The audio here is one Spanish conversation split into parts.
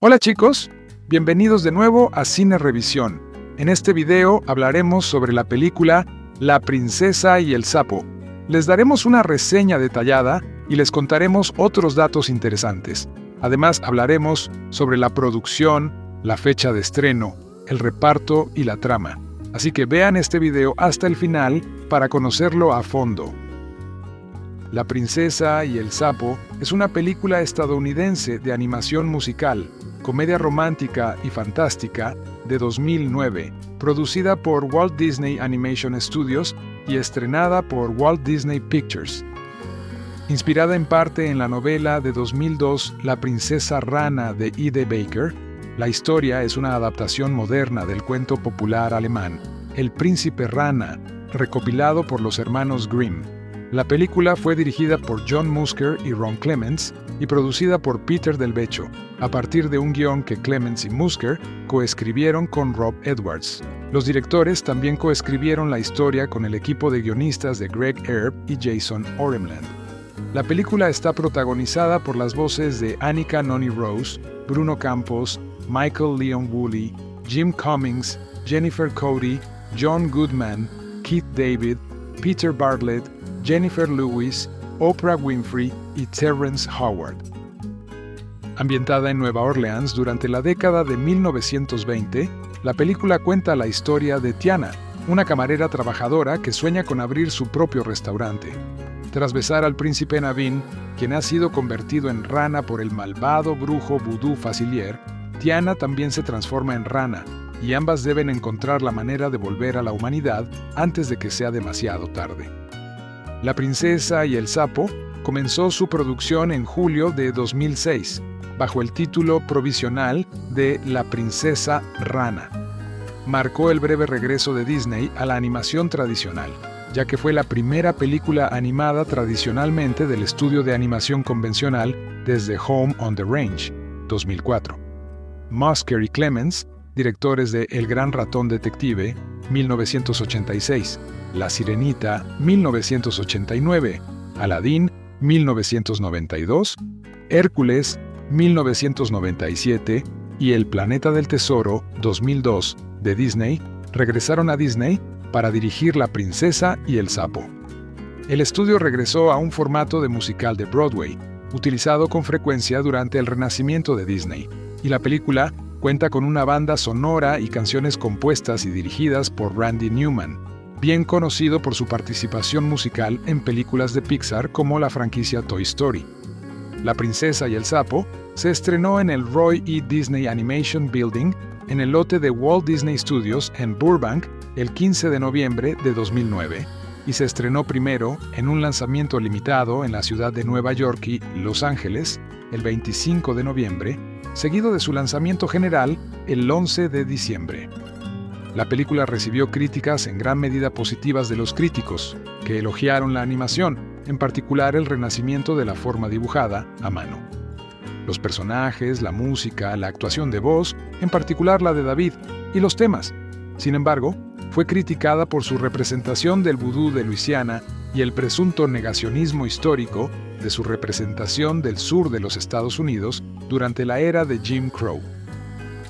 Hola chicos, bienvenidos de nuevo a Cine Revisión. En este video hablaremos sobre la película La princesa y el sapo. Les daremos una reseña detallada y les contaremos otros datos interesantes. Además hablaremos sobre la producción, la fecha de estreno, el reparto y la trama. Así que vean este video hasta el final para conocerlo a fondo. La princesa y el sapo es una película estadounidense de animación musical, comedia romántica y fantástica de 2009, producida por Walt Disney Animation Studios y estrenada por Walt Disney Pictures. Inspirada en parte en la novela de 2002 La princesa rana de E.D. Baker, la historia es una adaptación moderna del cuento popular alemán El príncipe rana, recopilado por los hermanos Grimm. La película fue dirigida por John Musker y Ron Clements y producida por Peter Del Vecchio, a partir de un guión que Clements y Musker coescribieron con Rob Edwards. Los directores también coescribieron la historia con el equipo de guionistas de Greg Erb y Jason Oremland. La película está protagonizada por las voces de Annika Noni Rose, Bruno Campos, Michael Leon Woolley, Jim Cummings, Jennifer Cody, John Goodman, Keith David, Peter Bartlett, Jennifer Lewis, Oprah Winfrey y Terrence Howard. Ambientada en Nueva Orleans durante la década de 1920, la película cuenta la historia de Tiana, una camarera trabajadora que sueña con abrir su propio restaurante. Tras besar al príncipe Naveen, quien ha sido convertido en rana por el malvado brujo vudú Facilier, Tiana también se transforma en rana, y ambas deben encontrar la manera de volver a la humanidad antes de que sea demasiado tarde. La princesa y el sapo comenzó su producción en julio de 2006, bajo el título provisional de La princesa rana. Marcó el breve regreso de Disney a la animación tradicional, ya que fue la primera película animada tradicionalmente del estudio de animación convencional desde Home on the Range, 2004. Musker y Clements, directores de El gran ratón detective, 1986, La sirenita, 1989, Aladdin, 1992, Hércules, 1997 y El planeta del tesoro, 2002, de Disney, regresaron a Disney para dirigir La princesa y el sapo. El estudio regresó a un formato de musical de Broadway, utilizado con frecuencia durante el renacimiento de Disney, y la película cuenta con una banda sonora y canciones compuestas y dirigidas por Randy Newman, bien conocido por su participación musical en películas de Pixar como la franquicia Toy Story. La princesa y el sapo se estrenó en el Roy E. Disney Animation Building en el lote de Walt Disney Studios en Burbank el 15 de noviembre de 2009 y se estrenó primero en un lanzamiento limitado en la ciudad de Nueva York y Los Ángeles el 25 de noviembre, seguido de su lanzamiento general el 11 de diciembre. La película recibió críticas en gran medida positivas de los críticos, que elogiaron la animación, en particular el renacimiento de la forma dibujada a mano. Los personajes, la música, la actuación de voz, en particular la de David, y los temas. Sin embargo, fue criticada por su representación del vudú de Luisiana y el presunto negacionismo histórico de su representación del sur de los Estados Unidos durante la era de Jim Crow.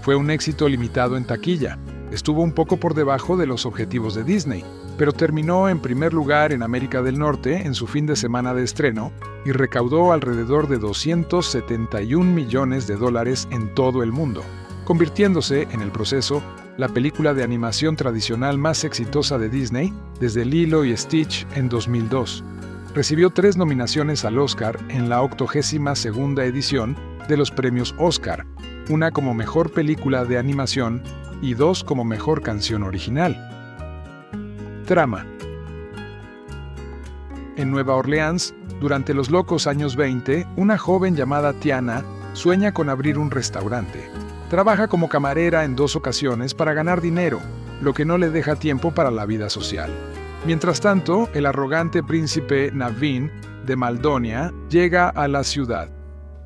Fue un éxito limitado en taquilla. Estuvo un poco por debajo de los objetivos de Disney, pero terminó en primer lugar en América del Norte en su fin de semana de estreno y recaudó alrededor de $271 millones en todo el mundo, convirtiéndose en el proceso la película de animación tradicional más exitosa de Disney desde Lilo y Stitch en 2002. Recibió 3 nominaciones al Oscar en la 82ª edición de los premios Oscar, una como mejor película de animación y 2 como mejor canción original. Trama. En Nueva Orleans, durante los locos años 20, una joven llamada Tiana sueña con abrir un restaurante. Trabaja como camarera en 2 ocasiones para ganar dinero, lo que no le deja tiempo para la vida social. Mientras tanto, el arrogante príncipe Naveen de Maldonia llega a la ciudad.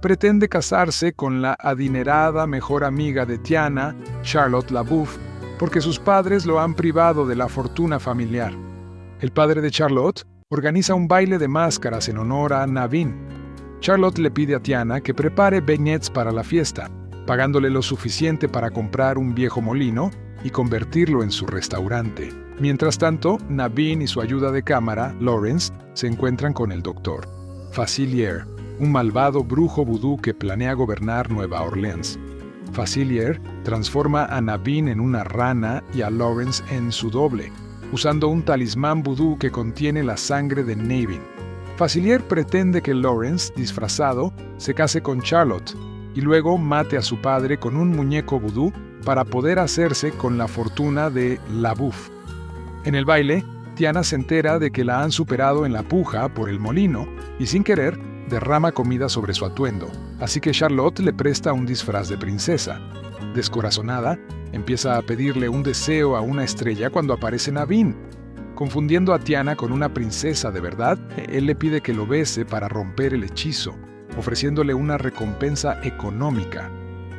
Pretende casarse con la adinerada mejor amiga de Tiana, Charlotte LaBeouf, porque sus padres lo han privado de la fortuna familiar. El padre de Charlotte organiza un baile de máscaras en honor a Naveen. Charlotte le pide a Tiana que prepare beignets para la fiesta, pagándole lo suficiente para comprar un viejo molino y convertirlo en su restaurante. Mientras tanto, Naveen y su ayuda de cámara, Lawrence, se encuentran con el doctor Facilier, un malvado brujo vudú que planea gobernar Nueva Orleans. Facilier transforma a Naveen en una rana y a Lawrence en su doble, usando un talismán vudú que contiene la sangre de Naveen. Facilier pretende que Lawrence, disfrazado, se case con Charlotte y luego mate a su padre con un muñeco vudú para poder hacerse con la fortuna de LaBeouf. En el baile, Tiana se entera de que la han superado en la puja por el molino y sin querer derrama comida sobre su atuendo, así que Charlotte le presta un disfraz de princesa. Descorazonada, empieza a pedirle un deseo a una estrella cuando aparece Naveen. Confundiendo a Tiana con una princesa de verdad, él le pide que lo bese para romper el hechizo, ofreciéndole una recompensa económica.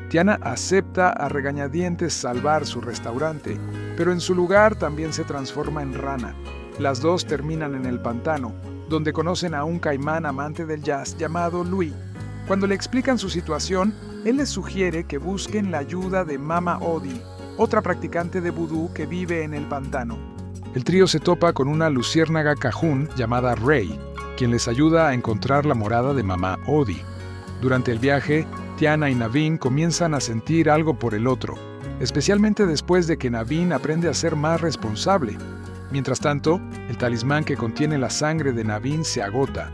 Tiana acepta a regañadientes salvar su restaurante, pero en su lugar también se transforma en rana. Las dos terminan en el pantano, donde conocen a un caimán amante del jazz llamado Louis. Cuando le explican su situación, él les sugiere que busquen la ayuda de Mama Odie, otra practicante de vudú que vive en el pantano. El trío se topa con una luciérnaga cajún llamada Ray, quien les ayuda a encontrar la morada de Mama Odie. Durante el viaje, Tiana y Naveen comienzan a sentir algo por el otro, especialmente después de que Naveen aprende a ser más responsable. Mientras tanto, el talismán que contiene la sangre de Naveen se agota.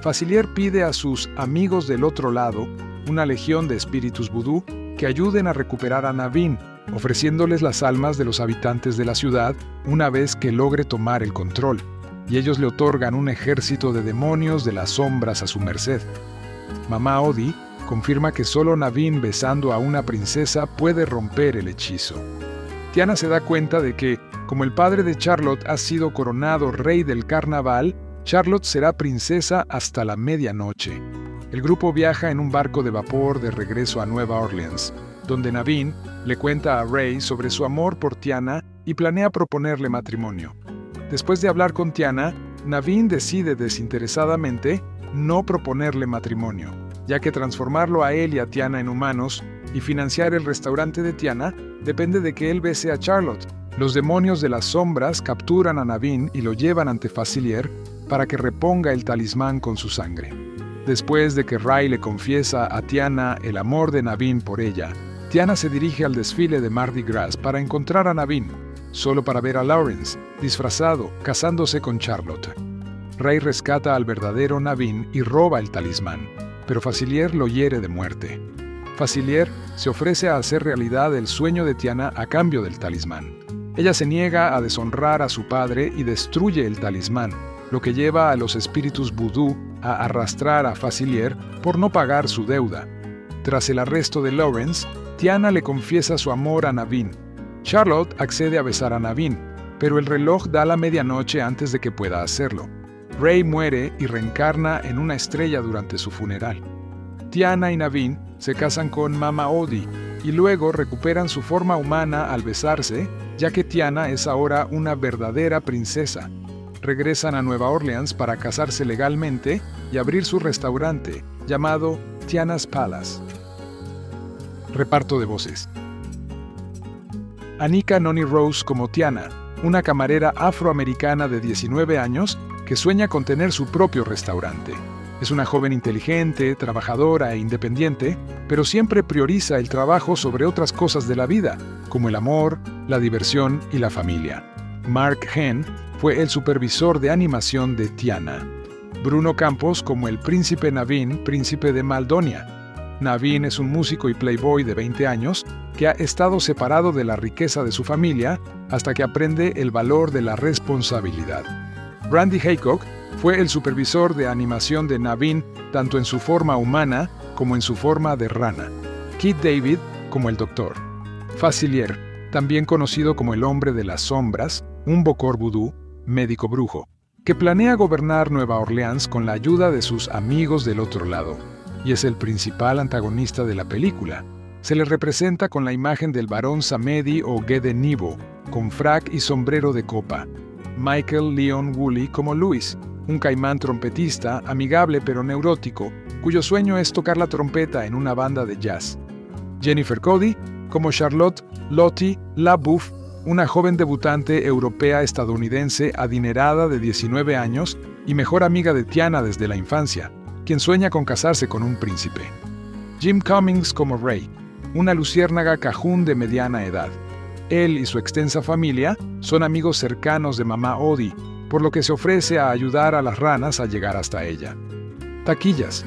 Facilier pide a sus amigos del otro lado, una legión de espíritus vudú, que ayuden a recuperar a Naveen, ofreciéndoles las almas de los habitantes de la ciudad una vez que logre tomar el control, y ellos le otorgan un ejército de demonios de las sombras a su merced. Mama Odie confirma que solo Naveen besando a una princesa puede romper el hechizo. Tiana se da cuenta de que, como el padre de Charlotte ha sido coronado rey del carnaval, Charlotte será princesa hasta la medianoche. El grupo viaja en un barco de vapor de regreso a Nueva Orleans, donde Naveen le cuenta a Ray sobre su amor por Tiana y planea proponerle matrimonio. Después de hablar con Tiana, Naveen decide desinteresadamente no proponerle matrimonio, ya que transformarlo a él y a Tiana en humanos y financiar el restaurante de Tiana depende de que él bese a Charlotte. Los demonios de las sombras capturan a Naveen y lo llevan ante Facilier para que reponga el talismán con su sangre. Después de que Ray le confiesa a Tiana el amor de Naveen por ella, Tiana se dirige al desfile de Mardi Gras para encontrar a Naveen, solo para ver a Lawrence, disfrazado, casándose con Charlotte. Ray rescata al verdadero Naveen y roba el talismán, pero Facilier lo hiere de muerte. Facilier se ofrece a hacer realidad el sueño de Tiana a cambio del talismán. Ella se niega a deshonrar a su padre y destruye el talismán, lo que lleva a los espíritus vudú a arrastrar a Facilier por no pagar su deuda. Tras el arresto de Lawrence, Tiana le confiesa su amor a Naveen. Charlotte accede a besar a Naveen, pero el reloj da la medianoche antes de que pueda hacerlo. Ray muere y reencarna en una estrella durante su funeral. Tiana y Naveen se casan con Mama Odie y luego recuperan su forma humana al besarse, ya que Tiana es ahora una verdadera princesa. Regresan a Nueva Orleans para casarse legalmente y abrir su restaurante, llamado Tiana's Palace. Reparto de voces. Anika Noni Rose como Tiana, una camarera afroamericana de 19 años que sueña con tener su propio restaurante. Es una joven inteligente, trabajadora e independiente, pero siempre prioriza el trabajo sobre otras cosas de la vida, como el amor, la diversión y la familia. Mark Henn fue el supervisor de animación de Tiana. Bruno Campos como el príncipe Naveen, príncipe de Maldonia. Naveen es un músico y playboy de 20 años que ha estado separado de la riqueza de su familia hasta que aprende el valor de la responsabilidad. Brandy Haycock fue el supervisor de animación de Naveen tanto en su forma humana como en su forma de rana. Keith David como el doctor. Facilier, también conocido como el hombre de las sombras, un bokor vudú, médico brujo, que planea gobernar Nueva Orleans con la ayuda de sus amigos del otro lado, y es el principal antagonista de la película. Se le representa con la imagen del barón Samedi o Gede Nivo, con frac y sombrero de copa. Michael Leon Woolley como Louis, un caimán trompetista, amigable pero neurótico, cuyo sueño es tocar la trompeta en una banda de jazz. Jennifer Cody como Charlotte Lottie LaBeouf, una joven debutante europea estadounidense adinerada de 19 años y mejor amiga de Tiana desde la infancia, quien sueña con casarse con un príncipe. Jim Cummings como Ray, una luciérnaga cajún de mediana edad. Él y su extensa familia son amigos cercanos de mamá Odie, por lo que se ofrece a ayudar a las ranas a llegar hasta ella. Taquillas.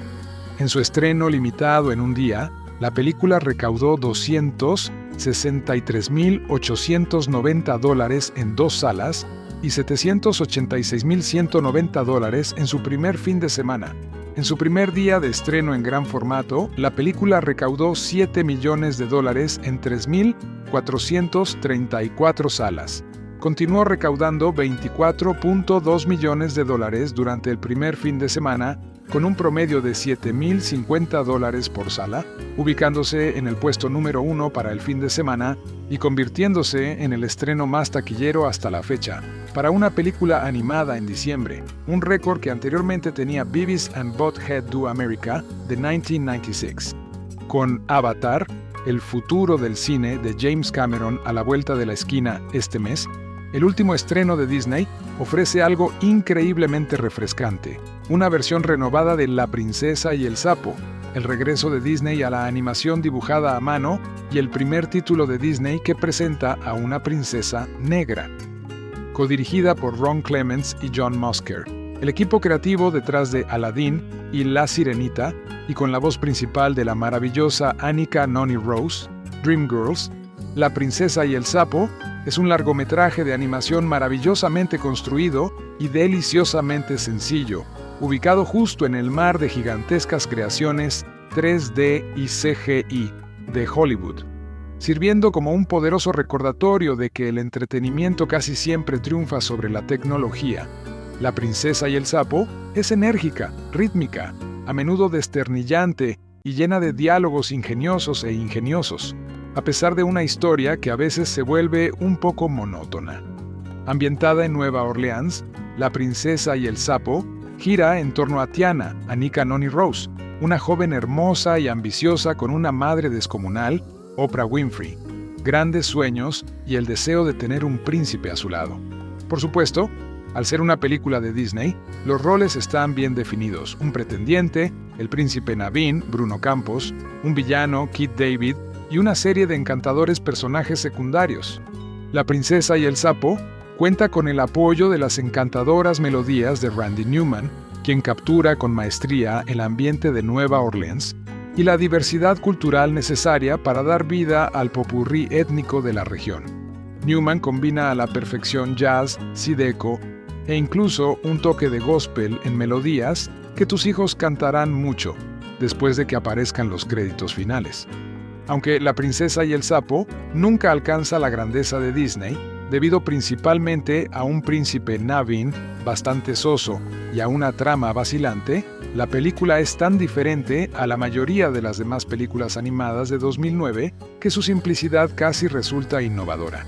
En su estreno limitado en un día, la película recaudó $263,890 en 2 salas y $786,190 en su primer fin de semana. En su primer día de estreno en gran formato, la película recaudó $7 millones en 3,434 salas. Continuó recaudando $24.2 millones durante el primer fin de semana, con un promedio de $7,050 por sala, ubicándose en el puesto número 1 para el fin de semana y convirtiéndose en el estreno más taquillero hasta la fecha, para una película animada en diciembre, un récord que anteriormente tenía Beavis and Butt-Head Do America de 1996. Con Avatar, el futuro del cine de James Cameron a la vuelta de la esquina este mes, el último estreno de Disney ofrece algo increíblemente refrescante, una versión renovada de La princesa y el sapo, el regreso de Disney a la animación dibujada a mano y el primer título de Disney que presenta a una princesa negra. Codirigida por Ron Clements y John Musker, el equipo creativo detrás de Aladdin y La Sirenita, y con la voz principal de la maravillosa Anika Noni Rose, Dreamgirls, La princesa y el sapo es un largometraje de animación maravillosamente construido y deliciosamente sencillo, ubicado justo en el mar de gigantescas creaciones 3D y CGI de Hollywood, sirviendo como un poderoso recordatorio de que el entretenimiento casi siempre triunfa sobre la tecnología. La princesa y el sapo es enérgica, rítmica, a menudo desternillante y llena de diálogos ingeniosos e ingeniosos, a pesar de una historia que a veces se vuelve un poco monótona. Ambientada en Nueva Orleans, La princesa y el sapo gira en torno a Tiana, Anika Noni Rose, una joven hermosa y ambiciosa con una madre descomunal, Oprah Winfrey, grandes sueños y el deseo de tener un príncipe a su lado. Por supuesto, al ser una película de Disney, los roles están bien definidos: un pretendiente, el príncipe Naveen, Bruno Campos, un villano, Keith David, y una serie de encantadores personajes secundarios. La princesa y el sapo cuenta con el apoyo de las encantadoras melodías de Randy Newman, quien captura con maestría el ambiente de Nueva Orleans, y la diversidad cultural necesaria para dar vida al popurrí étnico de la región. Newman combina a la perfección jazz, zydeco e incluso un toque de gospel en melodías que tus hijos cantarán mucho después de que aparezcan los créditos finales. Aunque La princesa y el sapo nunca alcanza la grandeza de Disney, debido principalmente a un príncipe Naveen bastante soso y a una trama vacilante, la película es tan diferente a la mayoría de las demás películas animadas de 2009 que su simplicidad casi resulta innovadora.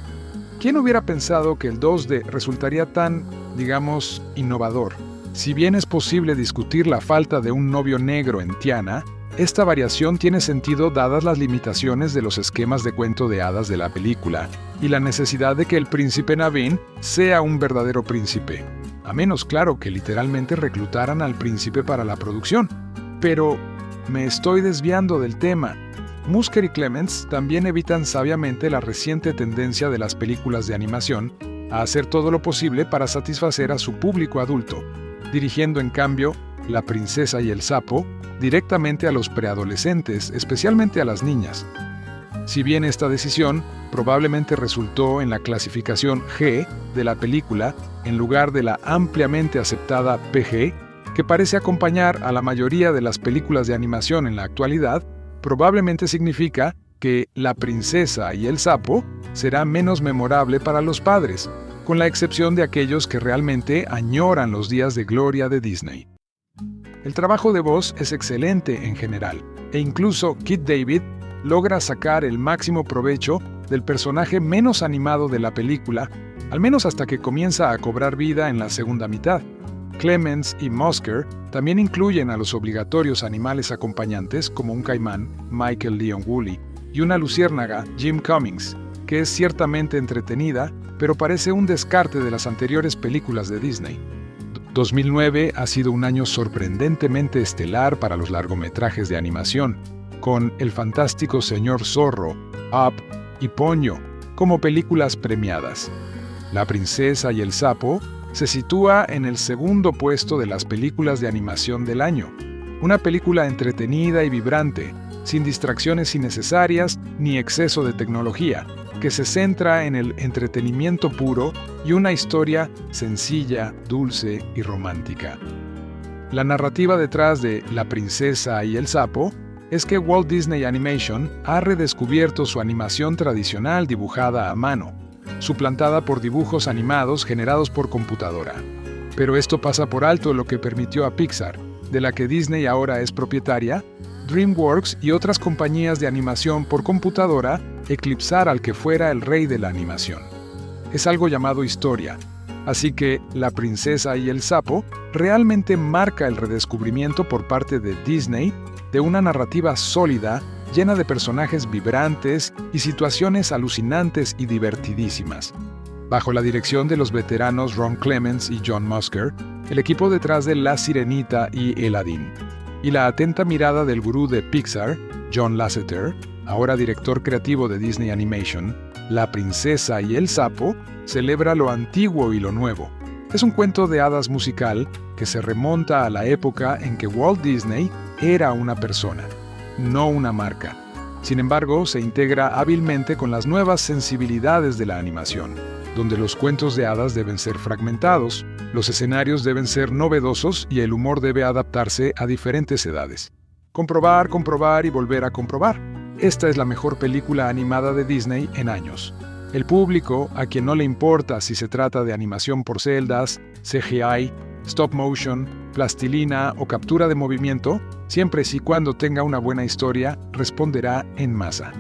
¿Quién hubiera pensado que el 2D resultaría tan, digamos, innovador? Si bien es posible discutir la falta de un novio negro en Tiana, esta variación tiene sentido dadas las limitaciones de los esquemas de cuento de hadas de la película y la necesidad de que el príncipe Naveen sea un verdadero príncipe, a menos claro que literalmente reclutaran al príncipe para la producción. Pero me estoy desviando del tema. Musker y Clements también evitan sabiamente la reciente tendencia de las películas de animación a hacer todo lo posible para satisfacer a su público adulto, dirigiendo en cambio La princesa y el sapo directamente a los preadolescentes, especialmente a las niñas. Si bien esta decisión probablemente resultó en la clasificación G de la película en lugar de la ampliamente aceptada PG, que parece acompañar a la mayoría de las películas de animación en la actualidad, probablemente significa que La princesa y el sapo será menos memorable para los padres, con la excepción de aquellos que realmente añoran los días de gloria de Disney. El trabajo de voz es excelente en general, e incluso Keith David logra sacar el máximo provecho del personaje menos animado de la película, al menos hasta que comienza a cobrar vida en la segunda mitad. Clements y Musker también incluyen a los obligatorios animales acompañantes como un caimán, Michael Leon Woolley, y una luciérnaga, Jim Cummings, que es ciertamente entretenida, pero parece un descarte de las anteriores películas de Disney. 2009 ha sido un año sorprendentemente estelar para los largometrajes de animación, con El fantástico señor Zorro, Up y Ponyo como películas premiadas. La princesa y el sapo se sitúa en el segundo puesto de las películas de animación del año. Una película entretenida y vibrante, sin distracciones innecesarias ni exceso de tecnología, que se centra en el entretenimiento puro y una historia sencilla, dulce y romántica. La narrativa detrás de La princesa y el sapo es que Walt Disney Animation ha redescubierto su animación tradicional dibujada a mano, suplantada por dibujos animados generados por computadora. Pero esto pasa por alto lo que permitió a Pixar, de la que Disney ahora es propietaria, DreamWorks y otras compañías de animación por computadora eclipsar al que fuera el rey de la animación. Es algo llamado historia, así que La princesa y el sapo realmente marca el redescubrimiento por parte de Disney de una narrativa sólida, llena de personajes vibrantes y situaciones alucinantes y divertidísimas. Bajo la dirección de los veteranos Ron Clements y John Musker, el equipo detrás de La Sirenita y Aladdin, y la atenta mirada del gurú de Pixar, John Lasseter, ahora director creativo de Disney Animation, La princesa y el sapo celebra lo antiguo y lo nuevo. Es un cuento de hadas musical que se remonta a la época en que Walt Disney era una persona, no una marca. Sin embargo, se integra hábilmente con las nuevas sensibilidades de la animación, donde los cuentos de hadas deben ser fragmentados, los escenarios deben ser novedosos y el humor debe adaptarse a diferentes edades. Comprobar, comprobar y volver a comprobar. Esta es la mejor película animada de Disney en años. El público, a quien no le importa si se trata de animación por celdas, CGI, stop motion, plastilina o captura de movimiento, siempre y cuando tenga una buena historia, responderá en masa.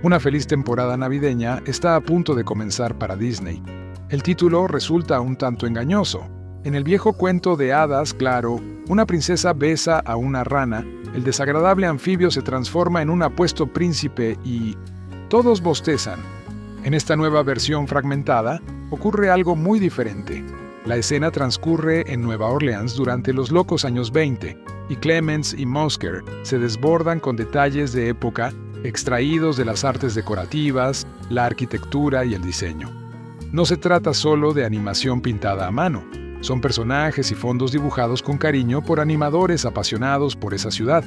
Una feliz temporada navideña está a punto de comenzar para Disney. El título resulta un tanto engañoso. En el viejo cuento de hadas, claro, una princesa besa a una rana, el desagradable anfibio se transforma en un apuesto príncipe y todos bostezan. En esta nueva versión fragmentada, ocurre algo muy diferente. La escena transcurre en Nueva Orleans durante los locos años 20, y Clements y Musker se desbordan con detalles de época extraídos de las artes decorativas, la arquitectura y el diseño. No se trata solo de animación pintada a mano, son personajes y fondos dibujados con cariño por animadores apasionados por esa ciudad.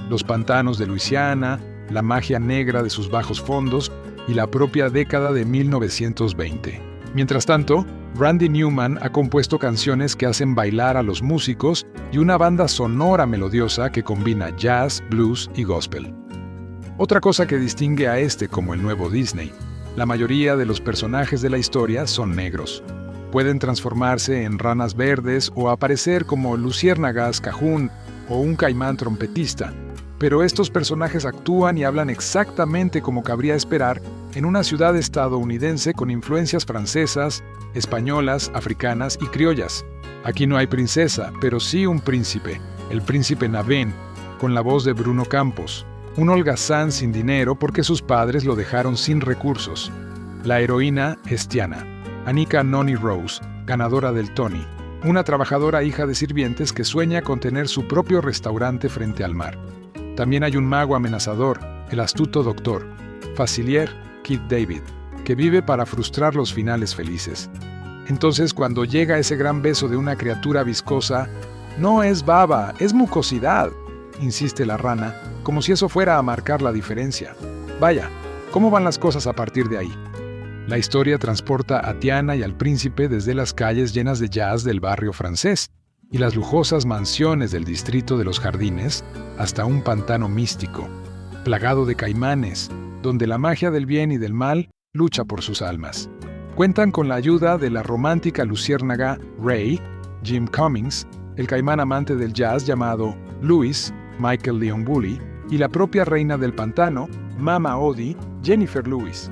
Los pantanos de Luisiana, la magia negra de sus bajos fondos y la propia década de 1920. Mientras tanto, Randy Newman ha compuesto canciones que hacen bailar a los músicos y una banda sonora melodiosa que combina jazz, blues y gospel. Otra cosa que distingue a este como el nuevo Disney: la mayoría de los personajes de la historia son negros. Pueden transformarse en ranas verdes o aparecer como luciérnagas, cajún o un caimán trompetista, pero estos personajes actúan y hablan exactamente como cabría esperar en una ciudad estadounidense con influencias francesas, españolas, africanas y criollas. Aquí no hay princesa, pero sí un príncipe, el príncipe Naveen, con la voz de Bruno Campos, un holgazán sin dinero porque sus padres lo dejaron sin recursos. La heroína es Tiana, Anika Noni Rose, ganadora del Tony, una trabajadora hija de sirvientes que sueña con tener su propio restaurante frente al mar. También hay un mago amenazador, el astuto doctor, Facilier Keith David, que vive para frustrar los finales felices. Entonces, cuando llega ese gran beso de una criatura viscosa, no es baba, es mucosidad, insiste la rana, como si eso fuera a marcar la diferencia. Vaya, ¿cómo van las cosas a partir de ahí? La historia transporta a Tiana y al príncipe desde las calles llenas de jazz del barrio francés y las lujosas mansiones del distrito de los Jardines hasta un pantano místico, plagado de caimanes, donde la magia del bien y del mal lucha por sus almas. Cuentan con la ayuda de la romántica luciérnaga Ray, Jim Cummings, el caimán amante del jazz llamado Louis, Michael Leon Woolley, y la propia reina del pantano, Mama Odie, Jennifer Lewis.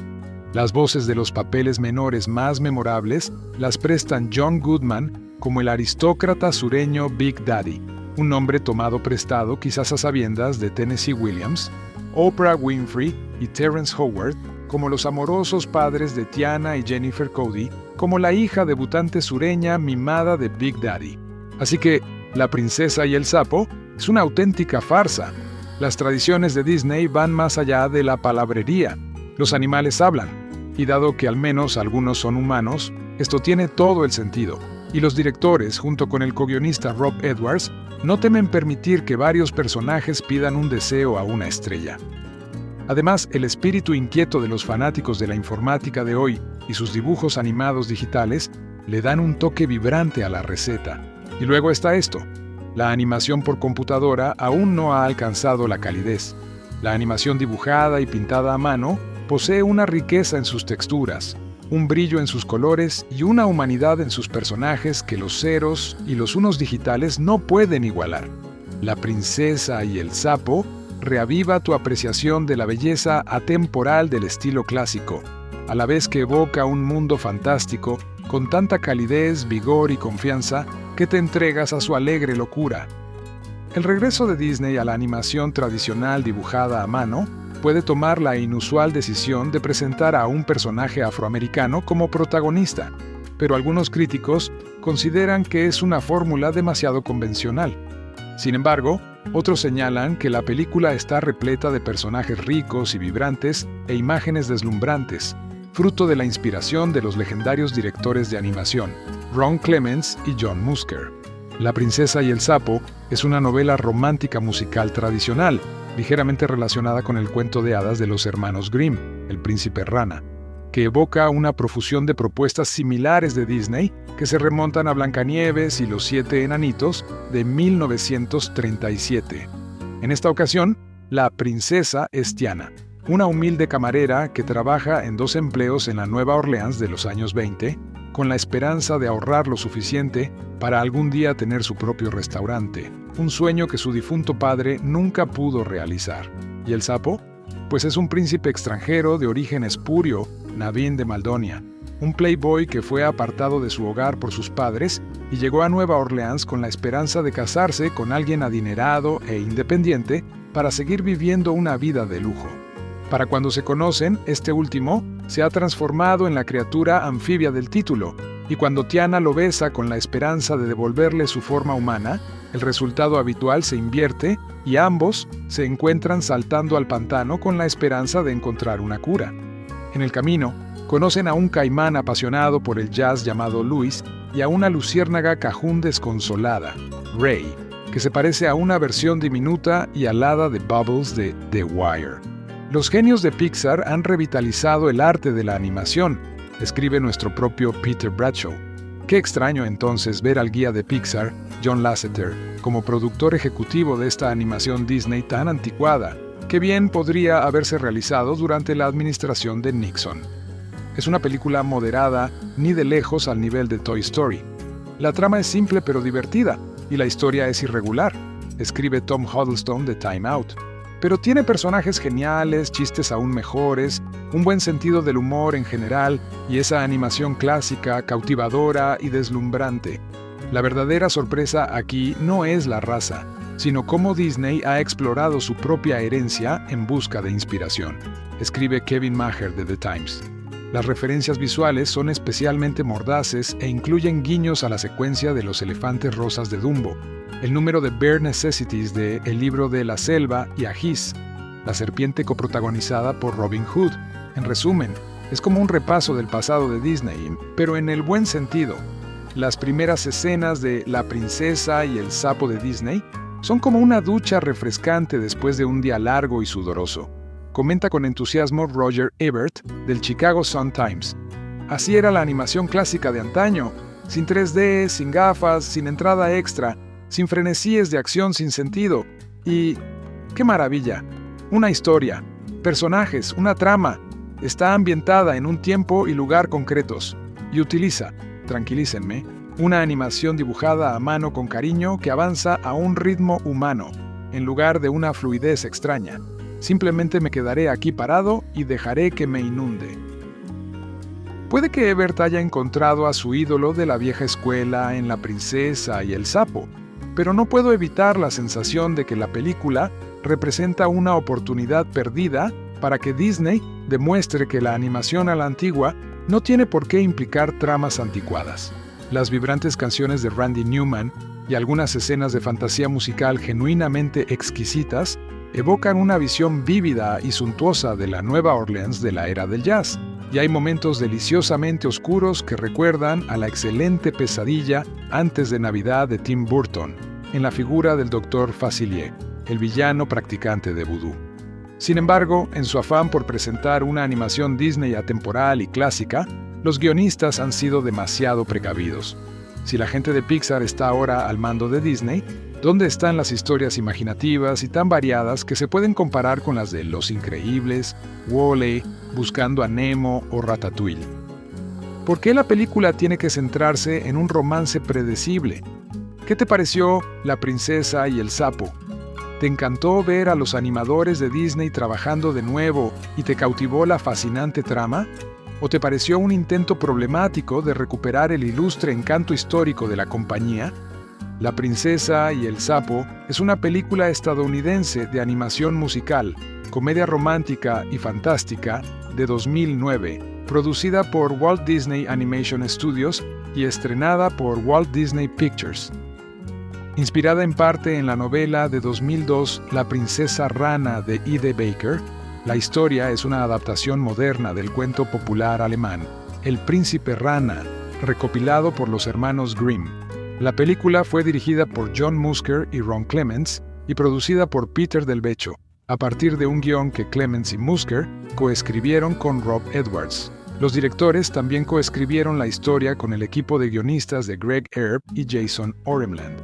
Las voces de los papeles menores más memorables las prestan John Goodman como el aristócrata sureño Big Daddy, un nombre tomado prestado quizás a sabiendas de Tennessee Williams, Oprah Winfrey y Terrence Howard como los amorosos padres de Tiana y Jennifer Cody, como la hija debutante sureña mimada de Big Daddy. Así que La princesa y el sapo es una auténtica farsa. Las tradiciones de Disney van más allá de la palabrería. Los animales hablan, y dado que al menos algunos son humanos, esto tiene todo el sentido. Y los directores, junto con el co-guionista Rob Edwards, no temen permitir que varios personajes pidan un deseo a una estrella. Además, el espíritu inquieto de los fanáticos de la informática de hoy y sus dibujos animados digitales le dan un toque vibrante a la receta. Y luego está esto. La animación por computadora aún no ha alcanzado la calidez. La animación dibujada y pintada a mano posee una riqueza en sus texturas, un brillo en sus colores y una humanidad en sus personajes que los ceros y los unos digitales no pueden igualar. La princesa y el sapo reaviva tu apreciación de la belleza atemporal del estilo clásico, a la vez que evoca un mundo fantástico con tanta calidez, vigor y confianza que te entregas a su alegre locura. El regreso de Disney a la animación tradicional dibujada a mano puede tomar la inusual decisión de presentar a un personaje afroamericano como protagonista, pero algunos críticos consideran que es una fórmula demasiado convencional. Sin embargo, otros señalan que la película está repleta de personajes ricos y vibrantes e imágenes deslumbrantes, fruto de la inspiración de los legendarios directores de animación, Ron Clements y John Musker. La princesa y el sapo es una novela romántica musical tradicional, ligeramente relacionada con el cuento de hadas de los hermanos Grimm, El príncipe rana, que evoca una profusión de propuestas similares de Disney que se remontan a Blancanieves y los 7 enanitos de 1937. En esta ocasión, la princesa es Tiana, una humilde camarera que trabaja en 2 empleos en la Nueva Orleans de los años 20, con la esperanza de ahorrar lo suficiente para algún día tener su propio restaurante, un sueño que su difunto padre nunca pudo realizar. ¿Y el sapo? Pues es un príncipe extranjero de origen espurio, Naveen de Maldonia, un playboy que fue apartado de su hogar por sus padres y llegó a Nueva Orleans con la esperanza de casarse con alguien adinerado e independiente para seguir viviendo una vida de lujo. Para cuando se conocen, este último se ha transformado en la criatura anfibia del título, y cuando Tiana lo besa con la esperanza de devolverle su forma humana, el resultado habitual se invierte y ambos se encuentran saltando al pantano con la esperanza de encontrar una cura. En el camino, conocen a un caimán apasionado por el jazz llamado Louis y a una luciérnaga cajún desconsolada, Ray, que se parece a una versión diminuta y alada de Bubbles de The Wire. Los genios de Pixar han revitalizado el arte de la animación, escribe nuestro propio Peter Bradshaw. Qué extraño entonces ver al guía de Pixar, John Lasseter, como productor ejecutivo de esta animación Disney tan anticuada, que bien podría haberse realizado durante la administración de Nixon. Es una película moderada, ni de lejos al nivel de Toy Story. La trama es simple pero divertida, y la historia es irregular, escribe Tom Huddlestone de Time Out. Pero tiene personajes geniales, chistes aún mejores, un buen sentido del humor en general y esa animación clásica, cautivadora y deslumbrante. La verdadera sorpresa aquí no es la raza, sino cómo Disney ha explorado su propia herencia en busca de inspiración, escribe Kevin Maher de The Times. Las referencias visuales son especialmente mordaces e incluyen guiños a la secuencia de los elefantes rosas de Dumbo, el número de Bare Necessities de El libro de la selva y Agis, la serpiente coprotagonizada por Robin Hood. En resumen, es como un repaso del pasado de Disney, pero en el buen sentido. Las primeras escenas de La princesa y el sapo de Disney son como una ducha refrescante después de un día largo y sudoroso. Comenta con entusiasmo Roger Ebert del Chicago Sun-Times. Así era la animación clásica de antaño, sin 3D, sin gafas, sin entrada extra, sin frenesíes de acción sin sentido. Y ¡qué maravilla! Una historia, personajes, una trama. Está ambientada en un tiempo y lugar concretos. Y utiliza, tranquilícenme, una animación dibujada a mano con cariño que avanza a un ritmo humano, en lugar de una fluidez extraña. Simplemente me quedaré aquí parado y dejaré que me inunde. Puede que Ebert haya encontrado a su ídolo de la vieja escuela en La princesa y el sapo, pero no puedo evitar la sensación de que la película representa una oportunidad perdida para que Disney demuestre que la animación a la antigua no tiene por qué implicar tramas anticuadas. Las vibrantes canciones de Randy Newman y algunas escenas de fantasía musical genuinamente exquisitas evocan una visión vívida y suntuosa de la Nueva Orleans de la era del jazz, y hay momentos deliciosamente oscuros que recuerdan a la excelente Pesadilla antes de Navidad de Tim Burton, en la figura del Dr. Facilier, el villano practicante de vudú. Sin embargo, en su afán por presentar una animación Disney atemporal y clásica, los guionistas han sido demasiado precavidos. Si la gente de Pixar está ahora al mando de Disney, ¿dónde están las historias imaginativas y tan variadas que se pueden comparar con las de Los Increíbles, Wall-E, Buscando a Nemo o Ratatouille? ¿Por qué la película tiene que centrarse en un romance predecible? ¿Qué te pareció La princesa y el sapo? ¿Te encantó ver a los animadores de Disney trabajando de nuevo y te cautivó la fascinante trama? ¿O te pareció un intento problemático de recuperar el ilustre encanto histórico de la compañía? La princesa y el sapo es una película estadounidense de animación musical, comedia romántica y fantástica de 2009, producida por Walt Disney Animation Studios y estrenada por Walt Disney Pictures. Inspirada en parte en la novela de 2002 La princesa rana de E.D. Baker, la historia es una adaptación moderna del cuento popular alemán El príncipe rana, recopilado por los hermanos Grimm. La película fue dirigida por John Musker y Ron Clements y producida por Peter Del Vecchio, a partir de un guión que Clements y Musker coescribieron con Rob Edwards. Los directores también coescribieron la historia con el equipo de guionistas de Greg Erb y Jason Oremland.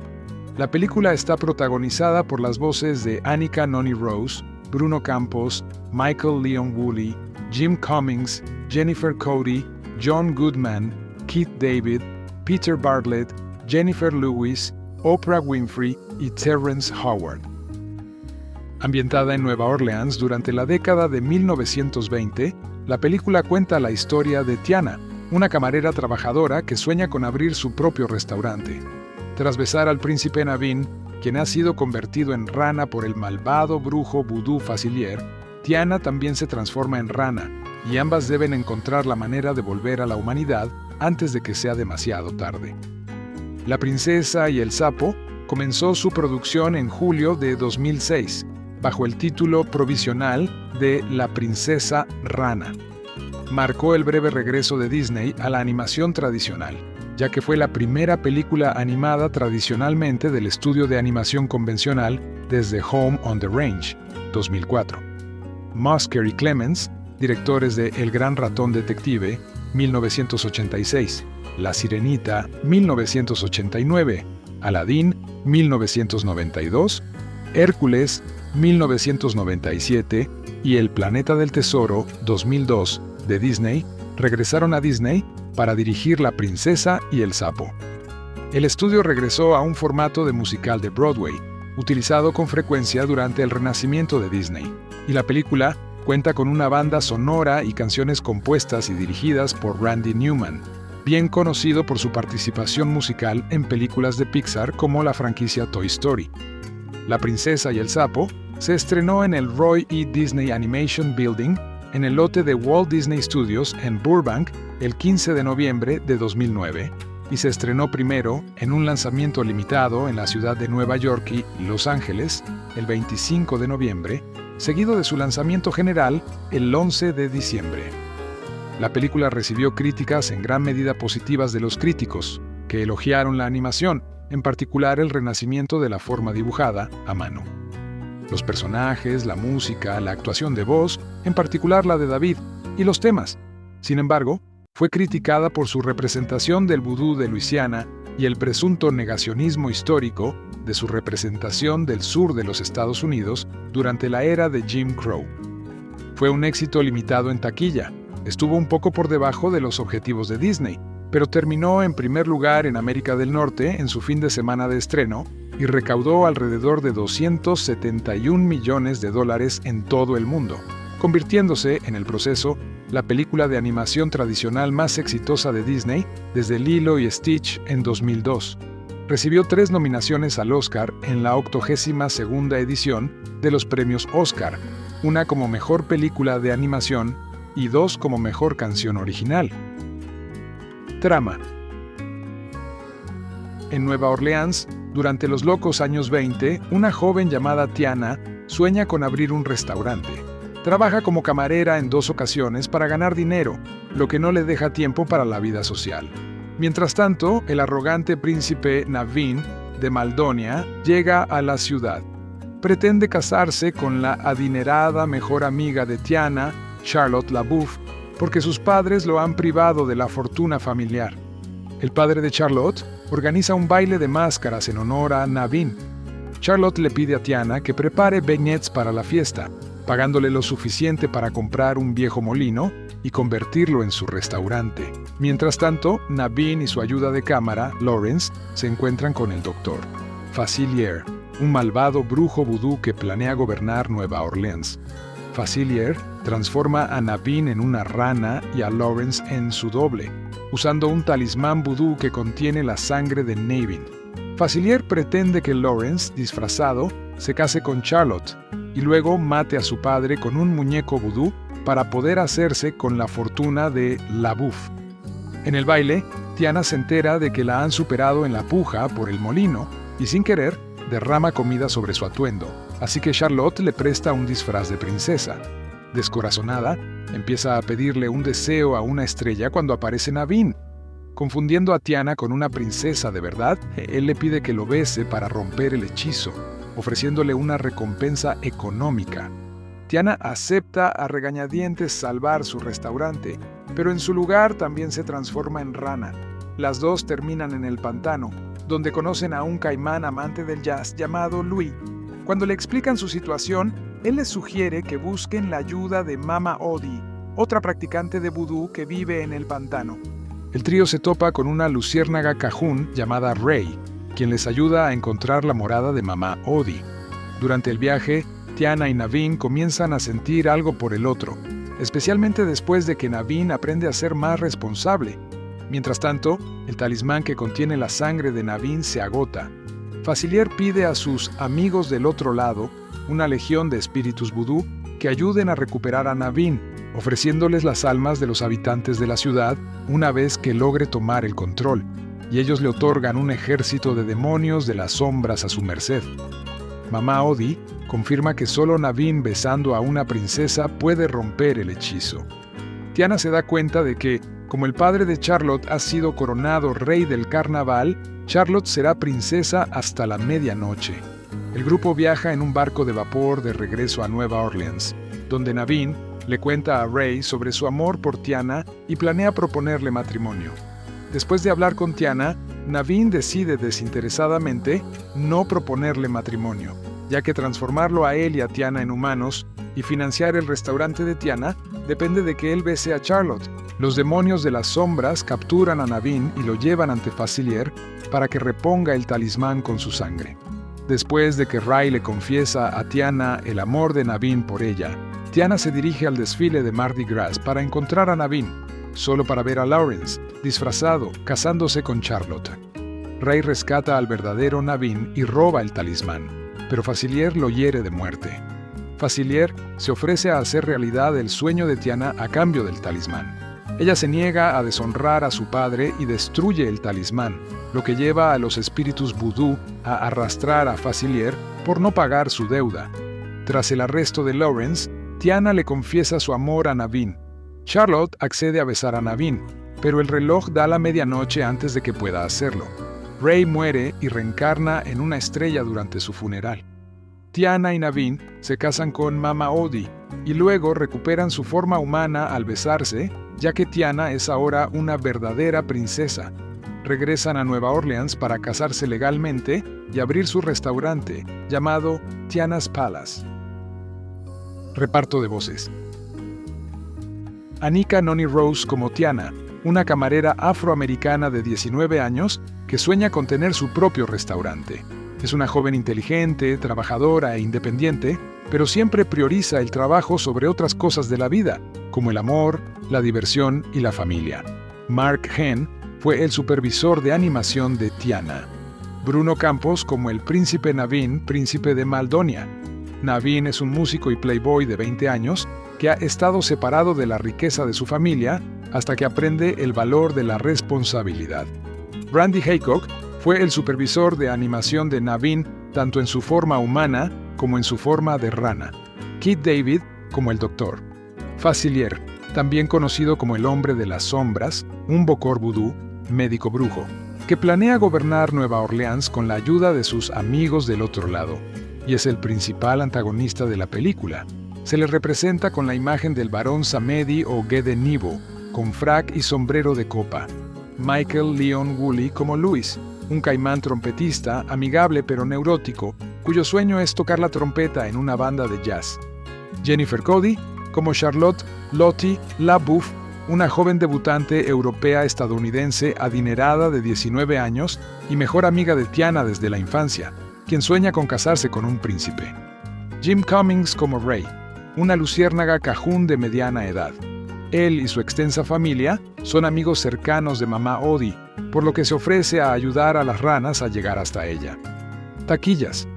La película está protagonizada por las voces de Annika Noni Rose, Bruno Campos, Michael Leon Woolley, Jim Cummings, Jennifer Cody, John Goodman, Keith David, Peter Bartlett, Jennifer Lewis, Oprah Winfrey y Terrence Howard. Ambientada en Nueva Orleans durante la década de 1920, la película cuenta la historia de Tiana, una camarera trabajadora que sueña con abrir su propio restaurante. Tras besar al príncipe Naveen, quien ha sido convertido en rana por el malvado brujo vudú Facilier, Tiana también se transforma en rana, y ambas deben encontrar la manera de volver a la humanidad antes de que sea demasiado tarde. La princesa y el sapo comenzó su producción en julio de 2006, bajo el título provisional de La princesa rana. Marcó el breve regreso de Disney a la animación tradicional, ya que fue la primera película animada tradicionalmente del estudio de animación convencional desde Home on the Range, 2004. Musker y Clements, directores de El gran ratón detective, 1986, La sirenita, 1989, Aladdin, 1992, Hércules, 1997 y El planeta del tesoro, 2002, de Disney, regresaron a Disney para dirigir La princesa y el sapo. El estudio regresó a un formato de musical de Broadway, utilizado con frecuencia durante el renacimiento de Disney, y la película cuenta con una banda sonora y canciones compuestas y dirigidas por Randy Newman, bien conocido por su participación musical en películas de Pixar como la franquicia Toy Story. La princesa y el sapo se estrenó en el Roy E. Disney Animation Building en el lote de Walt Disney Studios en Burbank el 15 de noviembre de 2009 y se estrenó primero en un lanzamiento limitado en la ciudad de Nueva York y Los Ángeles el 25 de noviembre, seguido de su lanzamiento general el 11 de diciembre. La película recibió críticas en gran medida positivas de los críticos, que elogiaron la animación, en particular el renacimiento de la forma dibujada a mano. Los personajes, la música, la actuación de voz, en particular la de David, y los temas. Sin embargo, fue criticada por su representación del vudú de Luisiana y el presunto negacionismo histórico de su representación del sur de los Estados Unidos durante la era de Jim Crow. Fue un éxito limitado en taquilla, estuvo un poco por debajo de los objetivos de Disney, pero terminó en primer lugar en América del Norte en su fin de semana de estreno y recaudó alrededor de $271 millones en todo el mundo, convirtiéndose en el proceso la película de animación tradicional más exitosa de Disney desde Lilo y Stitch en 2002. Recibió 3 nominaciones al Oscar en la 82ª edición de los premios Oscar, una como mejor película de animación y 2 como mejor canción original. Trama. En Nueva Orleans, durante los locos años 20, una joven llamada Tiana sueña con abrir un restaurante. Trabaja como camarera en 2 ocasiones para ganar dinero, lo que no le deja tiempo para la vida social. Mientras tanto, el arrogante príncipe Naveen de Maldonia llega a la ciudad. Pretende casarse con la adinerada mejor amiga de Tiana, Charlotte LaBeouf, porque sus padres lo han privado de la fortuna familiar. El padre de Charlotte organiza un baile de máscaras en honor a Naveen. Charlotte le pide a Tiana que prepare beignets para la fiesta, pagándole lo suficiente para comprar un viejo molino y convertirlo en su restaurante. Mientras tanto, Naveen y su ayuda de cámara, Lawrence, se encuentran con el Dr. Facilier, un malvado brujo vudú que planea gobernar Nueva Orleans. Facilier transforma a Naveen en una rana y a Lawrence en su doble, usando un talismán vudú que contiene la sangre de Naveen. Facilier pretende que Lawrence, disfrazado, se case con Charlotte y luego mate a su padre con un muñeco vudú para poder hacerse con la fortuna de LaBeouf. En el baile, Tiana se entera de que la han superado en la puja por el molino y sin querer derrama comida sobre su atuendo, así que Charlotte le presta un disfraz de princesa. Descorazonada, empieza a pedirle un deseo a una estrella cuando aparece Naveen. Confundiendo a Tiana con una princesa de verdad, él le pide que lo bese para romper el hechizo, ofreciéndole una recompensa económica. Tiana acepta a regañadientes salvar su restaurante, pero en su lugar también se transforma en rana. Las dos terminan en el pantano, donde conocen a un caimán amante del jazz llamado Louis. Cuando le explican su situación, él les sugiere que busquen la ayuda de Mama Odie, otra practicante de vudú que vive en el pantano. El trío se topa con una luciérnaga cajún llamada Ray, quien les ayuda a encontrar la morada de Mama Odie. Durante el viaje, Tiana y Naveen comienzan a sentir algo por el otro, especialmente después de que Naveen aprende a ser más responsable. Mientras tanto, el talismán que contiene la sangre de Naveen se agota. Facilier pide a sus amigos del otro lado, una legión de espíritus vudú, que ayuden a recuperar a Naveen, ofreciéndoles las almas de los habitantes de la ciudad una vez que logre tomar el control, y ellos le otorgan un ejército de demonios de las sombras a su merced. Mama Odie confirma que solo Naveen besando a una princesa puede romper el hechizo. Tiana se da cuenta de que, como el padre de Charlotte ha sido coronado rey del carnaval, Charlotte será princesa hasta la medianoche. El grupo viaja en un barco de vapor de regreso a Nueva Orleans, donde Naveen le cuenta a Ray sobre su amor por Tiana y planea proponerle matrimonio. Después de hablar con Tiana, Naveen decide desinteresadamente no proponerle matrimonio, ya que transformarlo a él y a Tiana en humanos y financiar el restaurante de Tiana depende de que él bese a Charlotte. Los demonios de las sombras capturan a Naveen y lo llevan ante Facilier para que reponga el talismán con su sangre. Después de que Ray le confiesa a Tiana el amor de Naveen por ella, Tiana se dirige al desfile de Mardi Gras para encontrar a Naveen, solo para ver a Lawrence, disfrazado, casándose con Charlotte. Ray rescata al verdadero Naveen y roba el talismán, pero Facilier lo hiere de muerte. Facilier se ofrece a hacer realidad el sueño de Tiana a cambio del talismán. Ella se niega a deshonrar a su padre y destruye el talismán, lo que lleva a los espíritus vudú a arrastrar a Facilier por no pagar su deuda. Tras el arresto de Lawrence, Tiana le confiesa su amor a Naveen. Charlotte accede a besar a Naveen, pero el reloj da la medianoche antes de que pueda hacerlo. Ray muere y reencarna en una estrella durante su funeral. Tiana y Naveen se casan con Mama Odie y luego recuperan su forma humana al besarse, ya que Tiana es ahora una verdadera princesa. Regresan a Nueva Orleans para casarse legalmente y abrir su restaurante, llamado Tiana's Palace. Reparto de voces. Anika Noni Rose como Tiana, una camarera afroamericana de 19 años que sueña con tener su propio restaurante. Es una joven inteligente, trabajadora e independiente, pero siempre prioriza el trabajo sobre otras cosas de la vida, como el amor, la diversión y la familia. Mark Henn fue el supervisor de animación de Tiana. Bruno Campos como el príncipe Naveen, príncipe de Maldonia. Naveen es un músico y playboy de 20 años que ha estado separado de la riqueza de su familia hasta que aprende el valor de la responsabilidad. Randy Haycock fue el supervisor de animación de Naveen tanto en su forma humana como en su forma de rana. Keith David como el Doctor. Facilier, también conocido como el Hombre de las Sombras, un bokor vudú, médico brujo, que planea gobernar Nueva Orleans con la ayuda de sus amigos del otro lado, y es el principal antagonista de la película. Se le representa con la imagen del barón Samedi o Gede Nivo, con frac y sombrero de copa. Michael Leon Woolley como Louis, un caimán trompetista, amigable pero neurótico, cuyo sueño es tocar la trompeta en una banda de jazz. Jennifer Cody como Charlotte Lottie LaBeouf, una joven debutante europea-estadounidense adinerada de 19 años y mejor amiga de Tiana desde la infancia, quien sueña con casarse con un príncipe. Jim Cummings como Ray, una luciérnaga cajún de mediana edad. Él y su extensa familia son amigos cercanos de mamá Odie, por lo que se ofrece a ayudar a las ranas a llegar hasta ella. Taquillas.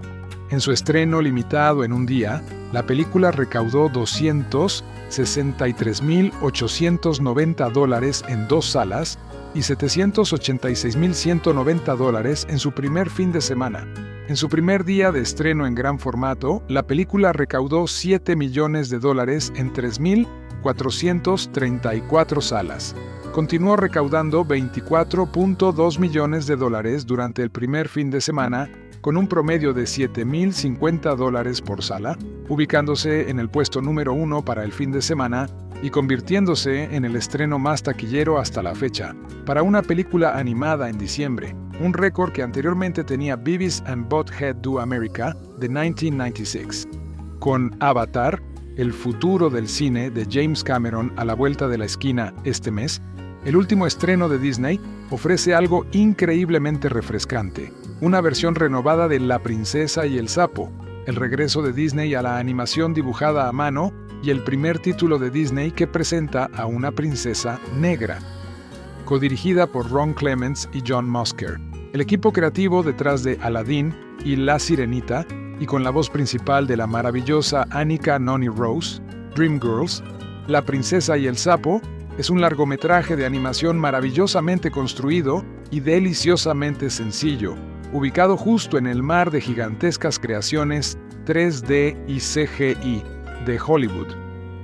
En su estreno limitado en un día, la película recaudó $263,890 en 2 salas y $786,190 en su primer fin de semana. En su primer día de estreno en gran formato, la película recaudó $7 millones en 3,434 salas. Continuó recaudando $24.2 millones durante el primer fin de semana, con un promedio de $7,050 por sala, ubicándose en el puesto número 1 para el fin de semana y convirtiéndose en el estreno más taquillero hasta la fecha, para una película animada en diciembre, un récord que anteriormente tenía Beavis and Butthead Do America de 1996. Con Avatar, el futuro del cine de James Cameron a la vuelta de la esquina este mes, el último estreno de Disney ofrece algo increíblemente refrescante, una versión renovada de La Princesa y el Sapo, el regreso de Disney a la animación dibujada a mano y el primer título de Disney que presenta a una princesa negra. Codirigida por Ron Clements y John Musker, el equipo creativo detrás de Aladdin y La Sirenita, y con la voz principal de la maravillosa Annika Noni Rose, Dreamgirls, La Princesa y el Sapo es un largometraje de animación maravillosamente construido y deliciosamente sencillo, ubicado justo en el mar de gigantescas creaciones 3D y CGI de Hollywood,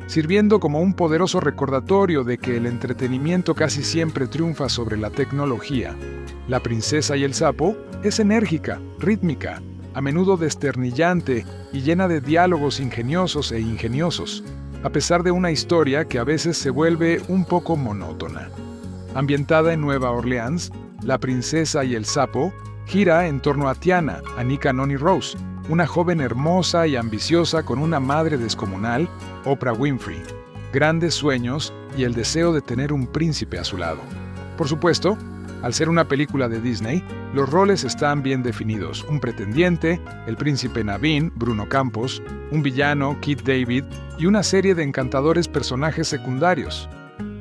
sirviendo como un poderoso recordatorio de que el entretenimiento casi siempre triunfa sobre la tecnología. La Princesa y el Sapo es enérgica, rítmica, a menudo desternillante y llena de diálogos ingeniosos e ingeniosos, a pesar de una historia que a veces se vuelve un poco monótona. Ambientada en Nueva Orleans, La Princesa y el Sapo gira en torno a Tiana, Annika Noni Rose, una joven hermosa y ambiciosa con una madre descomunal, Oprah Winfrey, grandes sueños y el deseo de tener un príncipe a su lado. Por supuesto, al ser una película de Disney, los roles están bien definidos. Un pretendiente, el príncipe Naveen, Bruno Campos, un villano, Keith David, y una serie de encantadores personajes secundarios.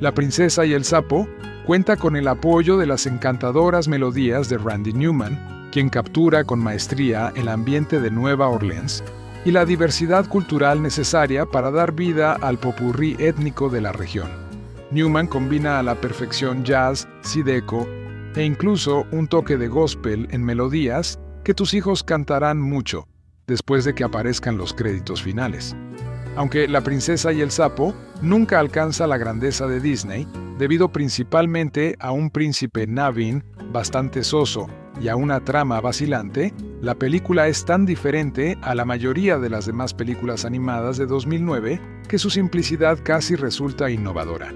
La Princesa y el Sapo cuenta con el apoyo de las encantadoras melodías de Randy Newman, quien captura con maestría el ambiente de Nueva Orleans, y la diversidad cultural necesaria para dar vida al popurrí étnico de la región. Newman combina a la perfección jazz, zydeco e incluso un toque de gospel en melodías que tus hijos cantarán mucho después de que aparezcan los créditos finales. Aunque La Princesa y el Sapo nunca alcanza la grandeza de Disney, debido principalmente a un príncipe Naveen bastante soso y a una trama vacilante, la película es tan diferente a la mayoría de las demás películas animadas de 2009 que su simplicidad casi resulta innovadora.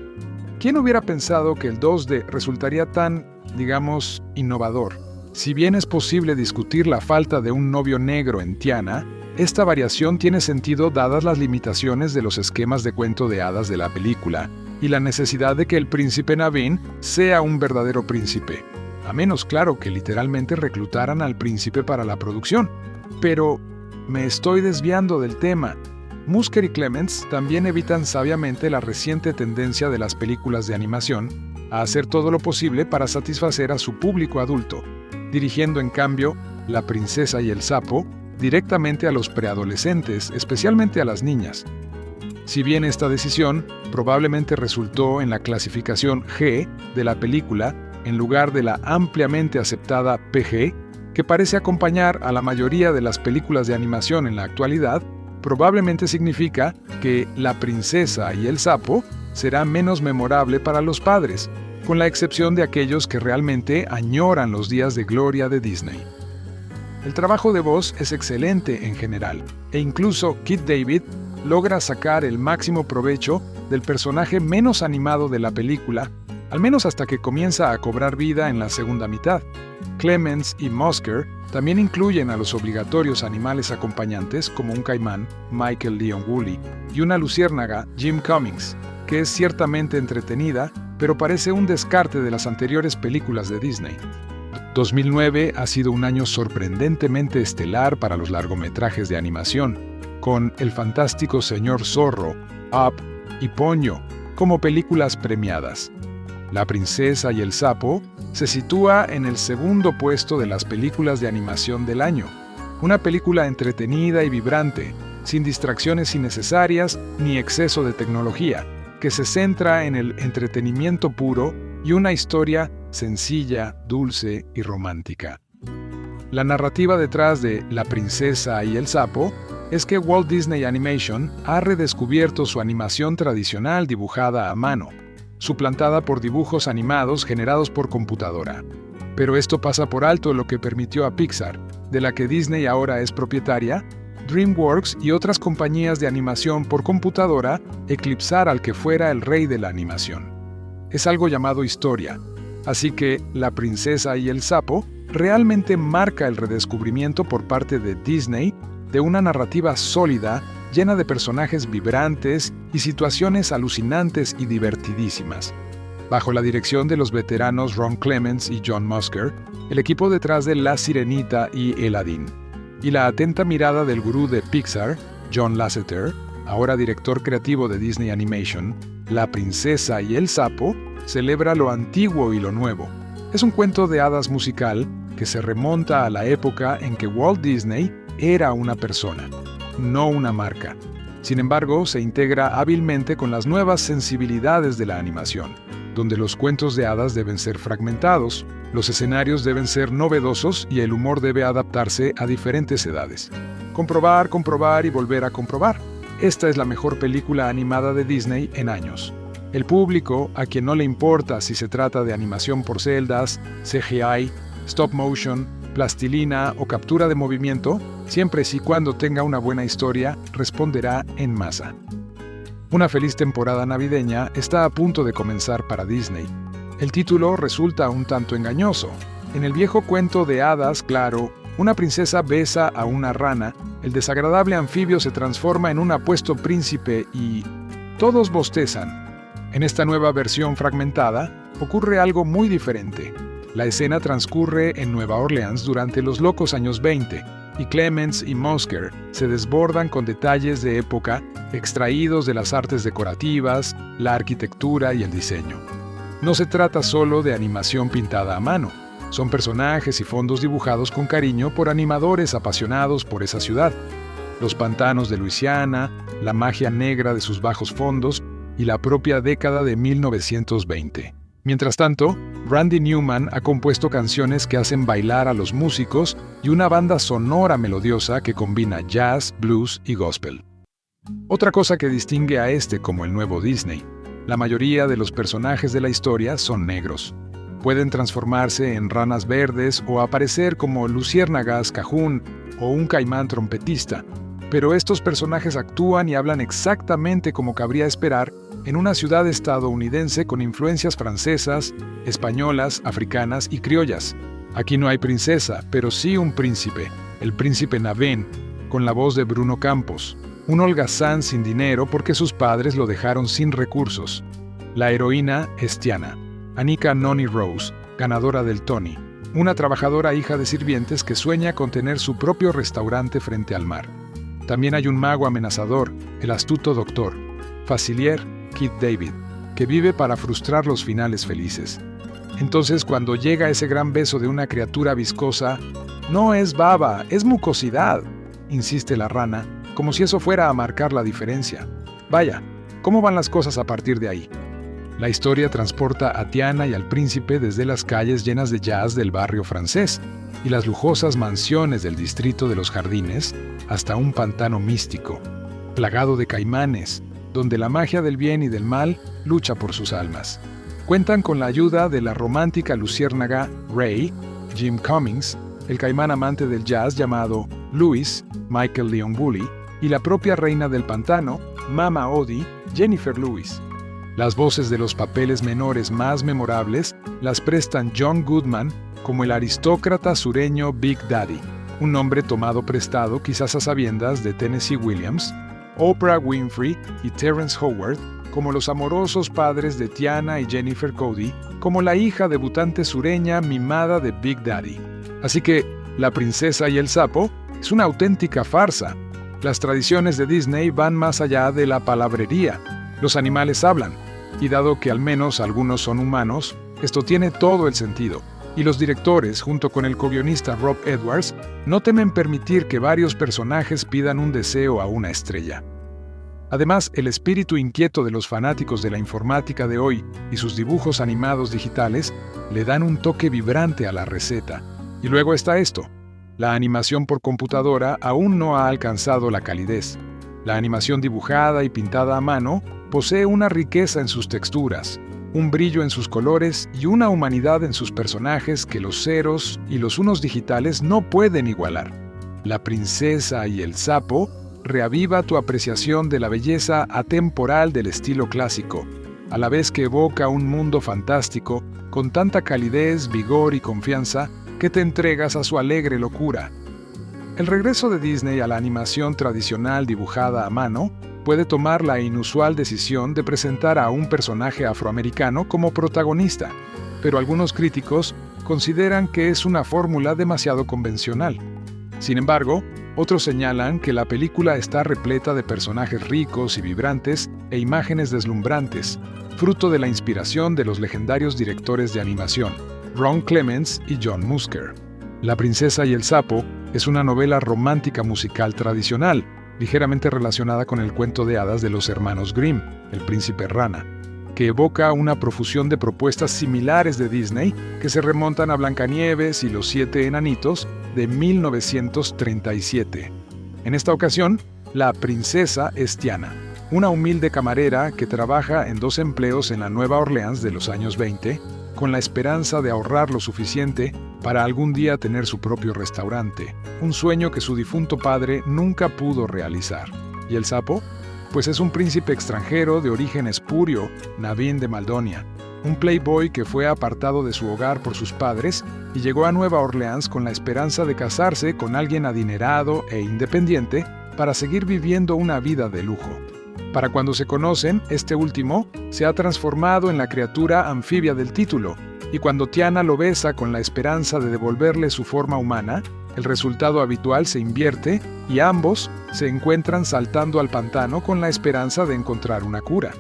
¿Quién hubiera pensado que el 2D resultaría tan, digamos, innovador? Si bien es posible discutir la falta de un novio negro en Tiana, esta variación tiene sentido dadas las limitaciones de los esquemas de cuento de hadas de la película y la necesidad de que el príncipe Naveen sea un verdadero príncipe, a menos claro que literalmente reclutaran al príncipe para la producción. Pero me estoy desviando del tema. Musker y Clements también evitan sabiamente la reciente tendencia de las películas de animación a hacer todo lo posible para satisfacer a su público adulto. dirigiendo en cambio La princesa y el sapo directamente a los preadolescentes, especialmente a las niñas. Si bien esta decisión probablemente resultó en la clasificación G de la película en lugar de la ampliamente aceptada PG, que parece acompañar a la mayoría de las películas de animación en la actualidad, probablemente significa que La princesa y el sapo será menos memorable para los padres, con la excepción de aquellos que realmente añoran los días de gloria de Disney. El trabajo de voz es excelente en general, e incluso Keith David logra sacar el máximo provecho del personaje menos animado de la película, al menos hasta que comienza a cobrar vida en la segunda mitad. Clements y Musker también incluyen a los obligatorios animales acompañantes como un caimán, Michael Leon Woolley, y una luciérnaga, Jim Cummings, que es ciertamente entretenida, pero parece un descarte de las anteriores películas de Disney. 2009 ha sido un año sorprendentemente estelar para los largometrajes de animación, con El fantástico señor Zorro, Up y Ponyo como películas premiadas. La princesa y el sapo se sitúa en el segundo puesto de las películas de animación del año. Una película entretenida y vibrante, sin distracciones innecesarias ni exceso de tecnología, que se centra en el entretenimiento puro y una historia sencilla, dulce y romántica. La narrativa detrás de La princesa y el sapo es que Walt Disney Animation ha redescubierto su animación tradicional dibujada a mano, suplantada por dibujos animados generados por computadora. Pero esto pasa por alto lo que permitió a Pixar, de la que Disney ahora es propietaria, DreamWorks y otras compañías de animación por computadora eclipsar al que fuera el rey de la animación. Es algo llamado historia, así que La princesa y el sapo realmente marca el redescubrimiento por parte de Disney de una narrativa sólida, llena de personajes vibrantes y situaciones alucinantes y divertidísimas. Bajo la dirección de los veteranos Ron Clements y John Musker, el equipo detrás de La Sirenita y Aladdin, y la atenta mirada del gurú de Pixar, John Lasseter, ahora director creativo de Disney Animation, La princesa y el sapo celebra lo antiguo y lo nuevo. Es un cuento de hadas musical que se remonta a la época en que Walt Disney era una persona, no una marca. Sin embargo, se integra hábilmente con las nuevas sensibilidades de la animación, donde los cuentos de hadas deben ser fragmentados, los escenarios deben ser novedosos y el humor debe adaptarse a diferentes edades. Comprobar, comprobar y volver a comprobar. Esta es la mejor película animada de Disney en años. El público, a quien no le importa si se trata de animación por celdas, CGI, stop motion, plastilina o captura de movimiento, siempre y cuando tenga una buena historia, responderá en masa. Una feliz temporada navideña está a punto de comenzar para Disney. El título resulta un tanto engañoso. En el viejo cuento de hadas, claro, una princesa besa a una rana, el desagradable anfibio se transforma en un apuesto príncipe y todos bostezan. En esta nueva versión fragmentada, ocurre algo muy diferente. La escena transcurre en Nueva Orleans durante los locos años 20, y Clements y Musker se desbordan con detalles de época extraídos de las artes decorativas, la arquitectura y el diseño. No se trata solo de animación pintada a mano, son personajes y fondos dibujados con cariño por animadores apasionados por esa ciudad. Los pantanos de Luisiana, la magia negra de sus bajos fondos y la propia década de 1920. Mientras tanto, Randy Newman ha compuesto canciones que hacen bailar a los músicos y una banda sonora melodiosa que combina jazz, blues y gospel. Otra cosa que distingue a este como el nuevo Disney: la mayoría de los personajes de la historia son negros. Pueden transformarse en ranas verdes o aparecer como luciérnagas, cajún o un caimán trompetista, pero estos personajes actúan y hablan exactamente como cabría esperar en una ciudad estadounidense con influencias francesas, españolas, africanas y criollas. Aquí no hay princesa, pero sí un príncipe, el príncipe Naveen, con la voz de Bruno Campos, un holgazán sin dinero porque sus padres lo dejaron sin recursos. La heroína es Tiana, Anika Noni Rose, ganadora del Tony, una trabajadora hija de sirvientes que sueña con tener su propio restaurante frente al mar. También hay un mago amenazador, el astuto doctor, Facilier Keith David, que vive para frustrar los finales felices. Entonces, cuando llega ese gran beso de una criatura viscosa, no es baba, es mucosidad, insiste la rana, como si eso fuera a marcar la diferencia. Vaya, ¿cómo van las cosas a partir de ahí? La historia transporta a Tiana y al príncipe desde las calles llenas de jazz del barrio francés y las lujosas mansiones del distrito de los Jardines hasta un pantano místico, plagado de caimanes, donde la magia del bien y del mal lucha por sus almas. Cuentan con la ayuda de la romántica luciérnaga Ray, Jim Cummings, el caimán amante del jazz llamado Louis, Michael Leon Bully, y la propia reina del pantano, Mama Odie, Jennifer Lewis. Las voces de los papeles menores más memorables las prestan John Goodman como el aristócrata sureño Big Daddy, un nombre tomado prestado quizás a sabiendas de Tennessee Williams, Oprah Winfrey y Terrence Howard como los amorosos padres de Tiana y Jennifer Cody, como la hija debutante sureña mimada de Big Daddy. Así que La princesa y el sapo es una auténtica farsa. Las tradiciones de Disney van más allá de la palabrería. Los animales hablan, y dado que al menos algunos son humanos, esto tiene todo el sentido. Y los directores, junto con el co-guionista Rob Edwards, no temen permitir que varios personajes pidan un deseo a una estrella. Además, el espíritu inquieto de los fanáticos de la informática de hoy y sus dibujos animados digitales le dan un toque vibrante a la receta. Y luego está esto. La animación por computadora aún no ha alcanzado la calidez. La animación dibujada y pintada a mano posee una riqueza en sus texturas, un brillo en sus colores y una humanidad en sus personajes que los ceros y los unos digitales no pueden igualar. La princesa y el sapo reaviva tu apreciación de la belleza atemporal del estilo clásico, a la vez que evoca un mundo fantástico con tanta calidez, vigor y confianza que te entregas a su alegre locura. El regreso de Disney a la animación tradicional dibujada a mano puede tomar la inusual decisión de presentar a un personaje afroamericano como protagonista, pero algunos críticos consideran que es una fórmula demasiado convencional. Sin embargo, otros señalan que la película está repleta de personajes ricos y vibrantes e imágenes deslumbrantes, fruto de la inspiración de los legendarios directores de animación, Ron Clements y John Musker. La princesa y el sapo es una novela romántica musical tradicional, ligeramente relacionada con el cuento de hadas de los hermanos Grimm, El príncipe rana, que evoca una profusión de propuestas similares de Disney que se remontan a Blancanieves y los 7 enanitos de 1937. En esta ocasión, la princesa es Tiana, una humilde camarera que trabaja en 2 empleos en la Nueva Orleans de los años 20, con la esperanza de ahorrar lo suficiente para algún día tener su propio restaurante, un sueño que su difunto padre nunca pudo realizar. ¿Y el sapo? Pues es un príncipe extranjero de origen espurio, Naveen de Maldonia, un playboy que fue apartado de su hogar por sus padres y llegó a Nueva Orleans con la esperanza de casarse con alguien adinerado e independiente para seguir viviendo una vida de lujo. Para cuando se conocen, este último se ha transformado en la criatura anfibia del título, y cuando Tiana lo besa con la esperanza de devolverle su forma humana, el resultado habitual se invierte y ambos se encuentran saltando al pantano con la esperanza de encontrar una cura.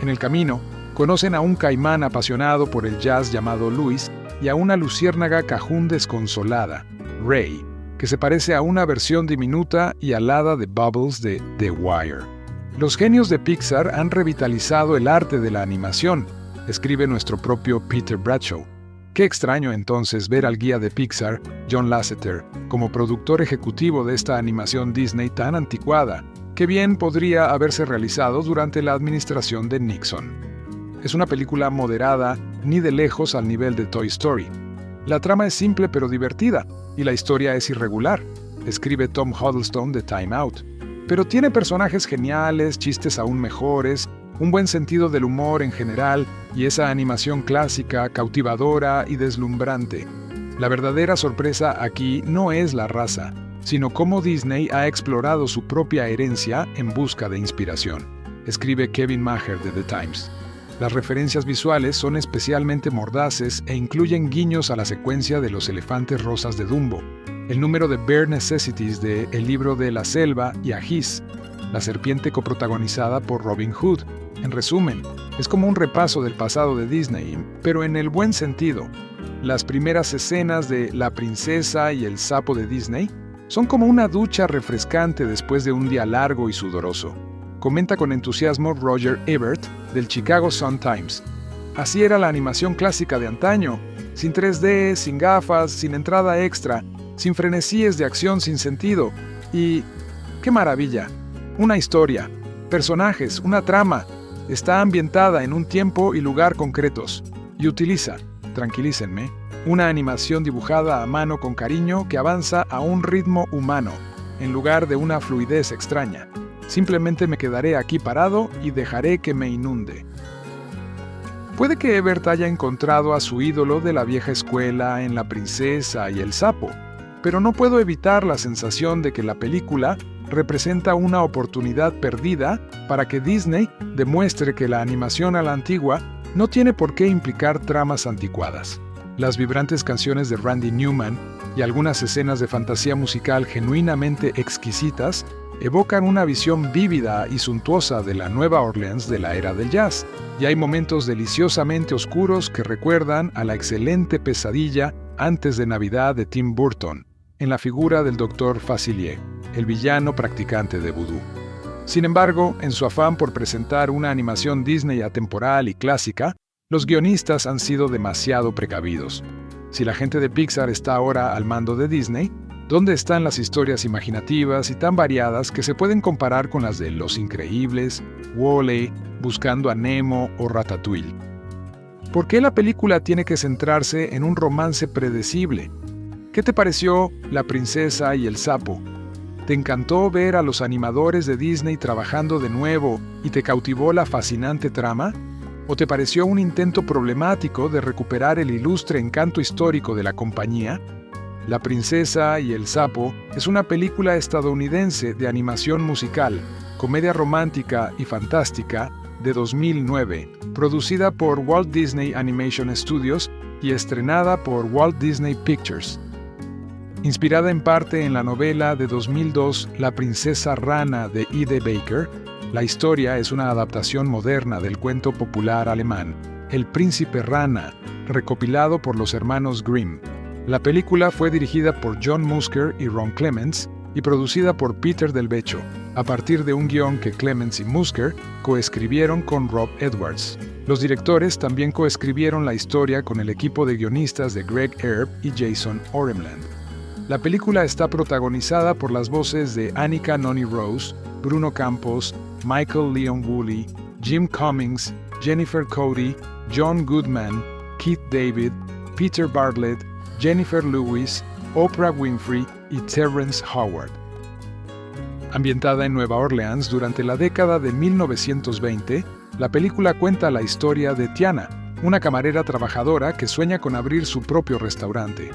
En el camino, conocen a un caimán apasionado por el jazz llamado Louis y a una luciérnaga cajún desconsolada, Ray, que se parece a una versión diminuta y alada de Bubbles de The Wire. Los genios de Pixar han revitalizado el arte de la animación, escribe nuestro propio Peter Bradshaw. Qué extraño entonces ver al guía de Pixar, John Lasseter, como productor ejecutivo de esta animación Disney tan anticuada, que bien podría haberse realizado durante la administración de Nixon. Es una película moderada, ni de lejos al nivel de Toy Story. La trama es simple pero divertida, y la historia es irregular, escribe Tom Huddlestone de Time Out. Pero tiene personajes geniales, chistes aún mejores, un buen sentido del humor en general y esa animación clásica, cautivadora y deslumbrante. La verdadera sorpresa aquí no es la raza, sino cómo Disney ha explorado su propia herencia en busca de inspiración, escribe Kevin Maher de The Times. Las referencias visuales son especialmente mordaces e incluyen guiños a la secuencia de los elefantes rosas de Dumbo, el número de Bare Necessities de El libro de la selva y Ajiz, la serpiente coprotagonizada por Robin Hood. En resumen, Es como un repaso del pasado de Disney, pero en el buen sentido. Las primeras escenas de La princesa y el sapo de Disney son como una ducha refrescante después de un día largo y sudoroso. Comenta con entusiasmo Roger Ebert del Chicago Sun-Times. Así era la animación clásica de antaño, sin 3D, sin gafas, sin entrada extra, sin frenesíes de acción sin sentido. Y ¡qué maravilla! Una historia, personajes, una trama. Está ambientada en un tiempo y lugar concretos. Y utiliza, tranquilícenme, una animación dibujada a mano con cariño que avanza a un ritmo humano, en lugar de una fluidez extraña. Simplemente me quedaré aquí parado y dejaré que me inunde. Puede que Ebert haya encontrado a su ídolo de la vieja escuela en La princesa y el sapo, pero no puedo evitar la sensación de que la película representa una oportunidad perdida para que Disney demuestre que la animación a la antigua no tiene por qué implicar tramas anticuadas. Las vibrantes canciones de Randy Newman y algunas escenas de fantasía musical genuinamente exquisitas evocan una visión vívida y suntuosa de la Nueva Orleans de la era del jazz, y hay momentos deliciosamente oscuros que recuerdan a la excelente Pesadilla antes de Navidad de Tim Burton, en la figura del Dr. Facilier, el villano practicante de vudú. Sin embargo, en su afán por presentar una animación Disney atemporal y clásica, los guionistas han sido demasiado precavidos. Si la gente de Pixar está ahora al mando de Disney, ¿dónde están las historias imaginativas y tan variadas que se pueden comparar con las de Los Increíbles, Wall-E, Buscando a Nemo o Ratatouille? ¿Por qué la película tiene que centrarse en un romance predecible? ¿Qué te pareció La princesa y el sapo? ¿Te encantó ver a los animadores de Disney trabajando de nuevo y te cautivó la fascinante trama? ¿O te pareció un intento problemático de recuperar el ilustre encanto histórico de la compañía? La princesa y el sapo es una película estadounidense de animación musical, comedia romántica y fantástica de 2009, producida por Walt Disney Animation Studios y estrenada por Walt Disney Pictures. Inspirada en parte en la novela de 2002 La princesa rana de E.D. Baker, la historia es una adaptación moderna del cuento popular alemán El príncipe rana, recopilado por los hermanos Grimm. La película fue dirigida por John Musker y Ron Clements y producida por Peter Del Vecchio, a partir de un guión que Clements y Musker coescribieron con Rob Edwards. Los directores también coescribieron la historia con el equipo de guionistas de Greg Erb y Jason Oremland. La película está protagonizada por las voces de Annika Noni Rose, Bruno Campos, Michael Leon Woolley, Jim Cummings, Jennifer Cody, John Goodman, Keith David, Peter Bartlett, Jennifer Lewis, Oprah Winfrey y Terrence Howard. Ambientada en Nueva Orleans durante la década de 1920, la película cuenta la historia de Tiana, una camarera trabajadora que sueña con abrir su propio restaurante.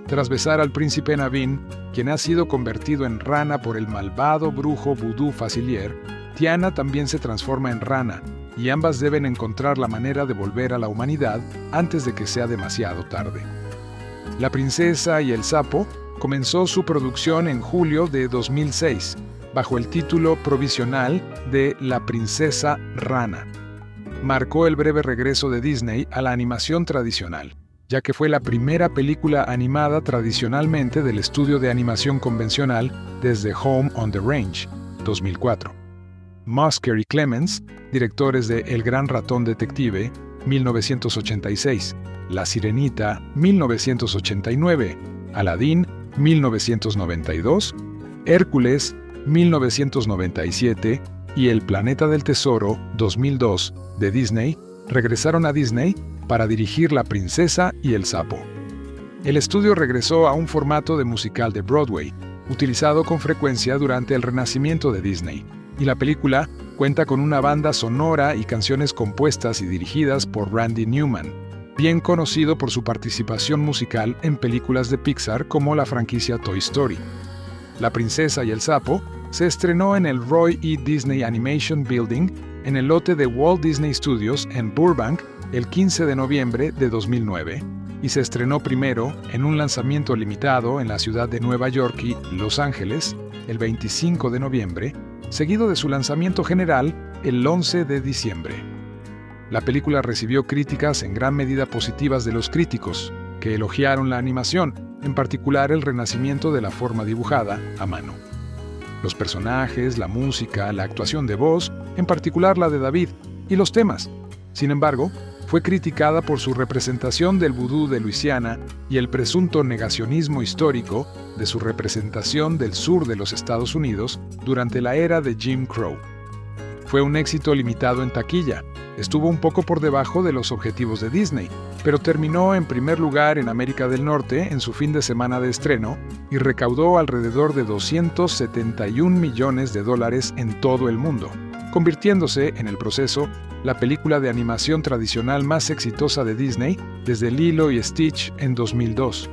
Tras besar al príncipe Naveen, quien ha sido convertido en rana por el malvado brujo vudú Facilier, Tiana también se transforma en rana, y ambas deben encontrar la manera de volver a la humanidad antes de que sea demasiado tarde. La princesa y el sapo comenzó su producción en julio de 2006, bajo el título provisional de La princesa rana. Marcó el breve regreso de Disney a la animación tradicional, ya que fue la primera película animada tradicionalmente del estudio de animación convencional desde Home on the Range, 2004. Musker y Clements, directores de El gran ratón detective, 1986, La sirenita, 1989, Aladdin, 1992, Hércules, 1997 y El planeta del tesoro, 2002, de Disney, regresaron a Disney para dirigir La princesa y el sapo. El estudio regresó a un formato de musical de Broadway, utilizado con frecuencia durante el renacimiento de Disney, y la película cuenta con una banda sonora y canciones compuestas y dirigidas por Randy Newman, bien conocido por su participación musical en películas de Pixar como la franquicia Toy Story. La princesa y el sapo se estrenó en el Roy E. Disney Animation Building en el lote de Walt Disney Studios en Burbank el 15 de noviembre de 2009 y se estrenó primero en un lanzamiento limitado en la ciudad de Nueva York y Los Ángeles el 25 de noviembre, seguido de su lanzamiento general el 11 de diciembre. La película recibió críticas en gran medida positivas de los críticos, que elogiaron la animación, en particular el renacimiento de la forma dibujada a mano. Los personajes, la música, la actuación de voz, en particular la de David, y los temas. Sin embargo, fue criticada por su representación del vudú de Luisiana y el presunto negacionismo histórico de su representación del sur de los Estados Unidos durante la era de Jim Crow. Fue un éxito limitado en taquilla. Estuvo un poco por debajo de los objetivos de Disney, pero terminó en primer lugar en América del Norte en su fin de semana de estreno y recaudó alrededor de $271 millones en todo el mundo, convirtiéndose, en el proceso, la película de animación tradicional más exitosa de Disney desde Lilo y Stitch en 2002.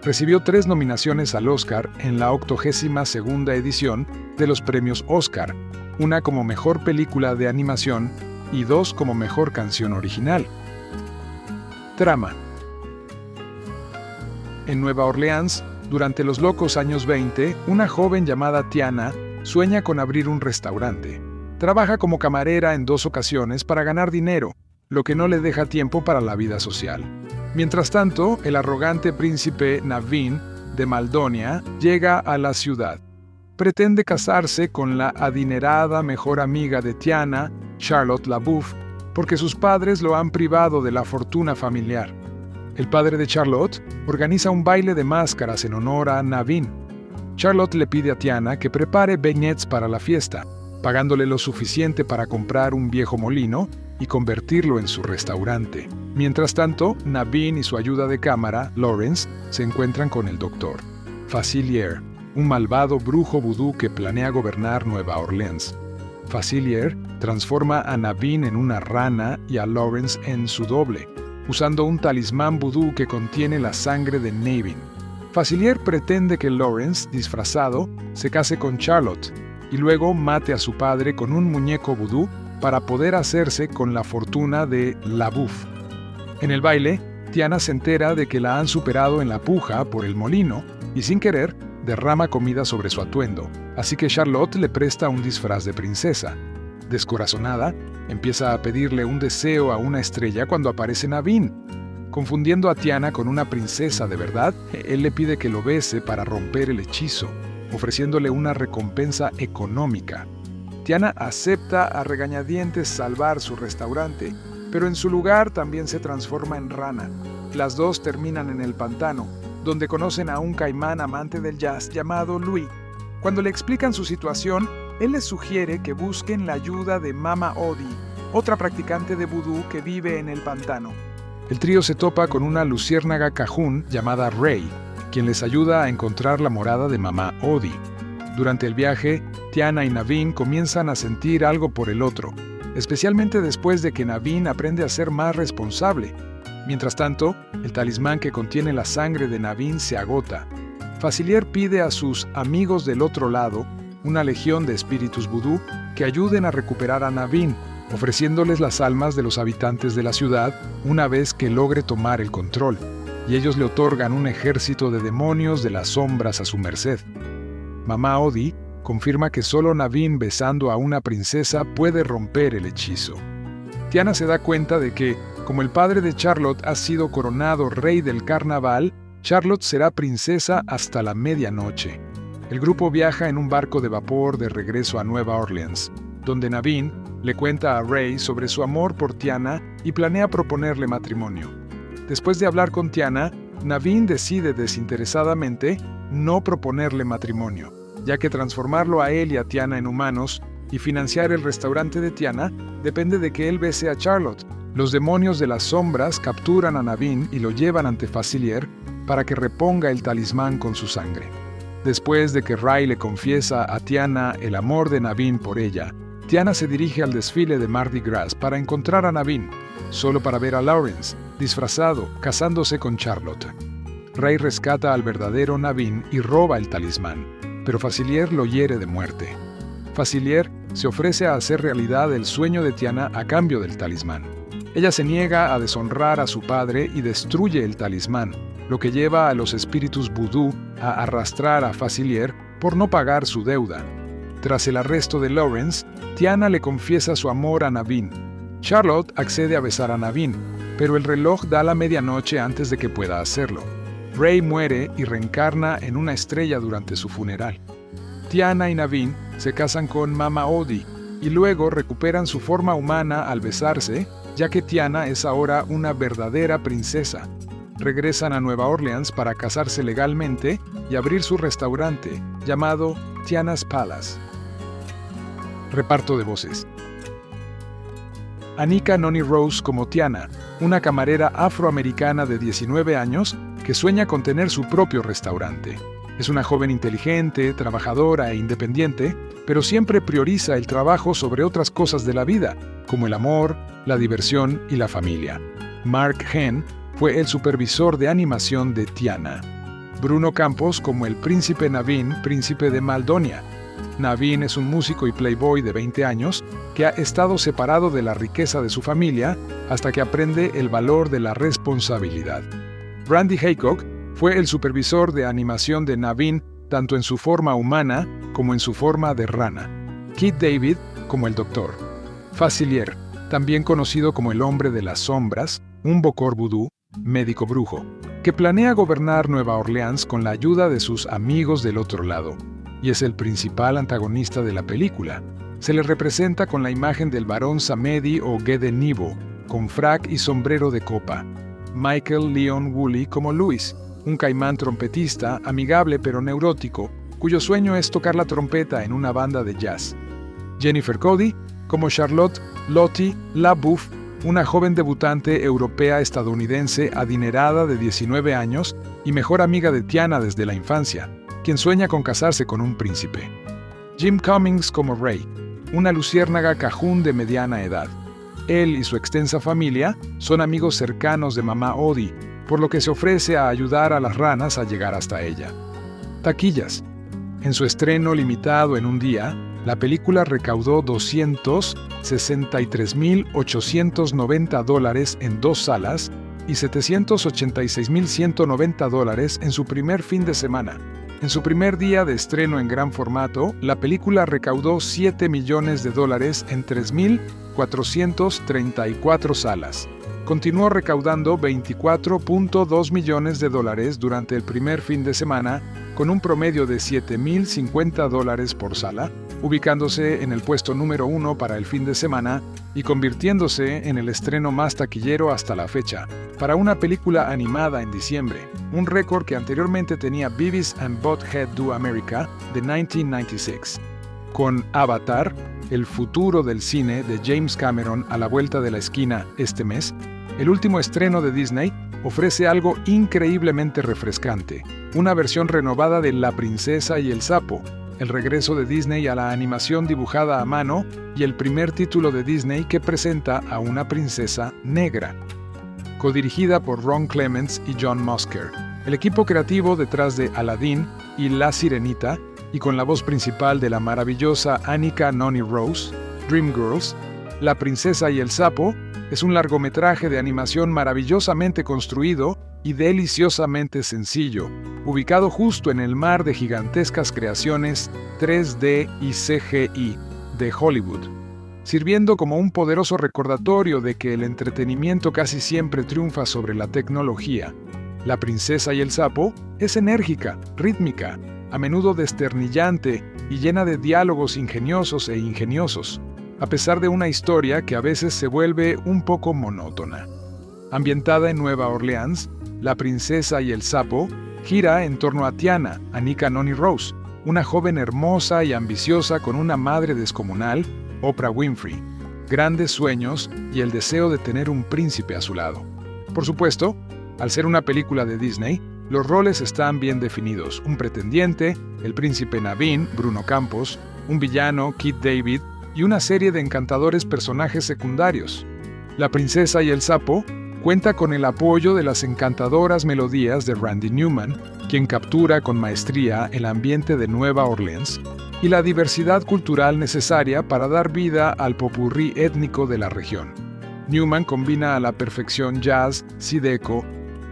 Recibió 3 nominaciones al Oscar en la 82ª edición de los premios Oscar, una como mejor película de animación y 2 como mejor canción original. Trama. En Nueva Orleans, durante los locos años 20, una joven llamada Tiana sueña con abrir un restaurante. Trabaja como camarera en 2 ocasiones para ganar dinero, lo que no le deja tiempo para la vida social. Mientras tanto, el arrogante príncipe Naveen de Maldonia llega a la ciudad. Pretende casarse con la adinerada mejor amiga de Tiana, Charlotte LaBeouf, porque sus padres lo han privado de la fortuna familiar. El padre de Charlotte organiza un baile de máscaras en honor a Naveen. Charlotte le pide a Tiana que prepare beignets para la fiesta, pagándole lo suficiente para comprar un viejo molino y convertirlo en su restaurante. Mientras tanto, Naveen y su ayuda de cámara, Lawrence, se encuentran con el doctor Facilier, un malvado brujo vudú que planea gobernar Nueva Orleans. Facilier transforma a Naveen en una rana y a Lawrence en su doble, usando un talismán vudú que contiene la sangre de Naveen. Facilier pretende que Lawrence, disfrazado, se case con Charlotte y luego mate a su padre con un muñeco vudú para poder hacerse con la fortuna de LaBeouf. En el baile, Tiana se entera de que la han superado en la puja por el molino y, sin querer, derrama comida sobre su atuendo, así que Charlotte le presta un disfraz de princesa. Descorazonada, empieza a pedirle un deseo a una estrella cuando aparece Naveen. Confundiendo a Tiana con una princesa de verdad, él le pide que lo bese para romper el hechizo, ofreciéndole una recompensa económica. Tiana acepta a regañadientes salvar su restaurante, pero en su lugar también se transforma en rana. Las dos terminan en el pantano, donde conocen a un caimán amante del jazz llamado Louis. Cuando le explican su situación, él les sugiere que busquen la ayuda de Mama Odie, otra practicante de vudú que vive en el pantano. El trío se topa con una luciérnaga cajún llamada Ray, quien les ayuda a encontrar la morada de Mama Odie. Durante el viaje, Tiana y Naveen comienzan a sentir algo por el otro, especialmente después de que Naveen aprende a ser más responsable. Mientras tanto, el talismán que contiene la sangre de Naveen se agota. Facilier pide a sus amigos del otro lado, una legión de espíritus vudú, que ayuden a recuperar a Naveen, ofreciéndoles las almas de los habitantes de la ciudad una vez que logre tomar el control, y ellos le otorgan un ejército de demonios de las sombras a su merced. Mama Odie confirma que solo Naveen besando a una princesa puede romper el hechizo. Tiana se da cuenta de que, como el padre de Charlotte ha sido coronado rey del carnaval, Charlotte será princesa hasta la medianoche. El grupo viaja en un barco de vapor de regreso a Nueva Orleans, donde Naveen le cuenta a Ray sobre su amor por Tiana y planea proponerle matrimonio. Después de hablar con Tiana, Naveen decide desinteresadamente no proponerle matrimonio, ya que transformarlo a él y a Tiana en humanos y financiar el restaurante de Tiana depende de que él bese a Charlotte. Los demonios de las sombras capturan a Naveen y lo llevan ante Facilier para que reponga el talismán con su sangre. Después de que Ray le confiesa a Tiana el amor de Naveen por ella, Tiana se dirige al desfile de Mardi Gras para encontrar a Naveen, solo para ver a Lawrence, disfrazado, casándose con Charlotte. Ray rescata al verdadero Naveen y roba el talismán, pero Facilier lo hiere de muerte. Facilier se ofrece a hacer realidad el sueño de Tiana a cambio del talismán. Ella se niega a deshonrar a su padre y destruye el talismán, lo que lleva a los espíritus vudú a arrastrar a Facilier por no pagar su deuda. Tras el arresto de Lawrence, Tiana le confiesa su amor a Naveen. Charlotte accede a besar a Naveen, pero el reloj da la medianoche antes de que pueda hacerlo. Ray muere y reencarna en una estrella durante su funeral. Tiana y Naveen se casan con Mama Odie y luego recuperan su forma humana al besarse, ya que Tiana es ahora una verdadera princesa. Regresan a Nueva Orleans para casarse legalmente y abrir su restaurante, llamado Tiana's Palace. Reparto de voces. Anika Noni Rose como Tiana, una camarera afroamericana de 19 años que sueña con tener su propio restaurante. Es una joven inteligente, trabajadora e independiente, pero siempre prioriza el trabajo sobre otras cosas de la vida, como el amor, la diversión y la familia. Mark Henn fue el supervisor de animación de Tiana. Bruno Campos como el príncipe Naveen, príncipe de Maldonia. Naveen es un músico y playboy de 20 años que ha estado separado de la riqueza de su familia hasta que aprende el valor de la responsabilidad. Randy Haycock fue el supervisor de animación de Naveen tanto en su forma humana como en su forma de rana. Keith David como el Doctor. Facilier, también conocido como el Hombre de las Sombras, un bokor vudú, médico brujo, que planea gobernar Nueva Orleans con la ayuda de sus amigos del otro lado, y es el principal antagonista de la película. Se le representa con la imagen del barón Samedi o Gede Nibo, con frac y sombrero de copa. Michael Leon Woolley como Louis, un caimán trompetista, amigable pero neurótico, cuyo sueño es tocar la trompeta en una banda de jazz. Jennifer Cody como Charlotte Lottie LaBeouf, una joven debutante europea-estadounidense adinerada de 19 años y mejor amiga de Tiana desde la infancia, quien sueña con casarse con un príncipe. Jim Cummings como Ray, una luciérnaga cajún de mediana edad. Él y su extensa familia son amigos cercanos de Mama Odie, por lo que se ofrece a ayudar a las ranas a llegar hasta ella. Taquillas. En su estreno limitado en un día, la película recaudó $263,890 en 2 salas y $786,190 en su primer fin de semana. En su primer día de estreno en gran formato, la película recaudó $7 millones en 3,434 salas. Continuó recaudando $24.2 millones durante el primer fin de semana, con un promedio de $7,050 por sala, ubicándose en el puesto número 1 para el fin de semana y convirtiéndose en el estreno más taquillero hasta la fecha, para una película animada en diciembre, un récord que anteriormente tenía Beavis and Butthead Do America de 1996. Con Avatar, el futuro del cine de James Cameron a la vuelta de la esquina este mes, el último estreno de Disney ofrece algo increíblemente refrescante, una versión renovada de La Princesa y el Sapo, el regreso de Disney a la animación dibujada a mano y el primer título de Disney que presenta a una princesa negra. Codirigida por Ron Clements y John Musker, el equipo creativo detrás de Aladdin y La Sirenita, y con la voz principal de la maravillosa Anika Noni Rose, Dreamgirls, La Princesa y el Sapo, es un largometraje de animación maravillosamente construido y deliciosamente sencillo, ubicado justo en el mar de gigantescas creaciones 3D y CGI de Hollywood, sirviendo como un poderoso recordatorio de que el entretenimiento casi siempre triunfa sobre la tecnología. La Princesa y el Sapo es enérgica, rítmica, a menudo desternillante y llena de diálogos ingeniosos e ingeniosos, a pesar de una historia que a veces se vuelve un poco monótona. Ambientada en Nueva Orleans, La Princesa y el Sapo gira en torno a Tiana, Anika Noni Rose, una joven hermosa y ambiciosa con una madre descomunal, Oprah Winfrey, grandes sueños y el deseo de tener un príncipe a su lado. Por supuesto, al ser una película de Disney, los roles están bien definidos: un pretendiente, el príncipe Naveen, Bruno Campos, un villano, Keith David, y una serie de encantadores personajes secundarios. La Princesa y el Sapo cuenta con el apoyo de las encantadoras melodías de Randy Newman, quien captura con maestría el ambiente de Nueva Orleans, y la diversidad cultural necesaria para dar vida al popurrí étnico de la región. Newman combina a la perfección jazz, zydeco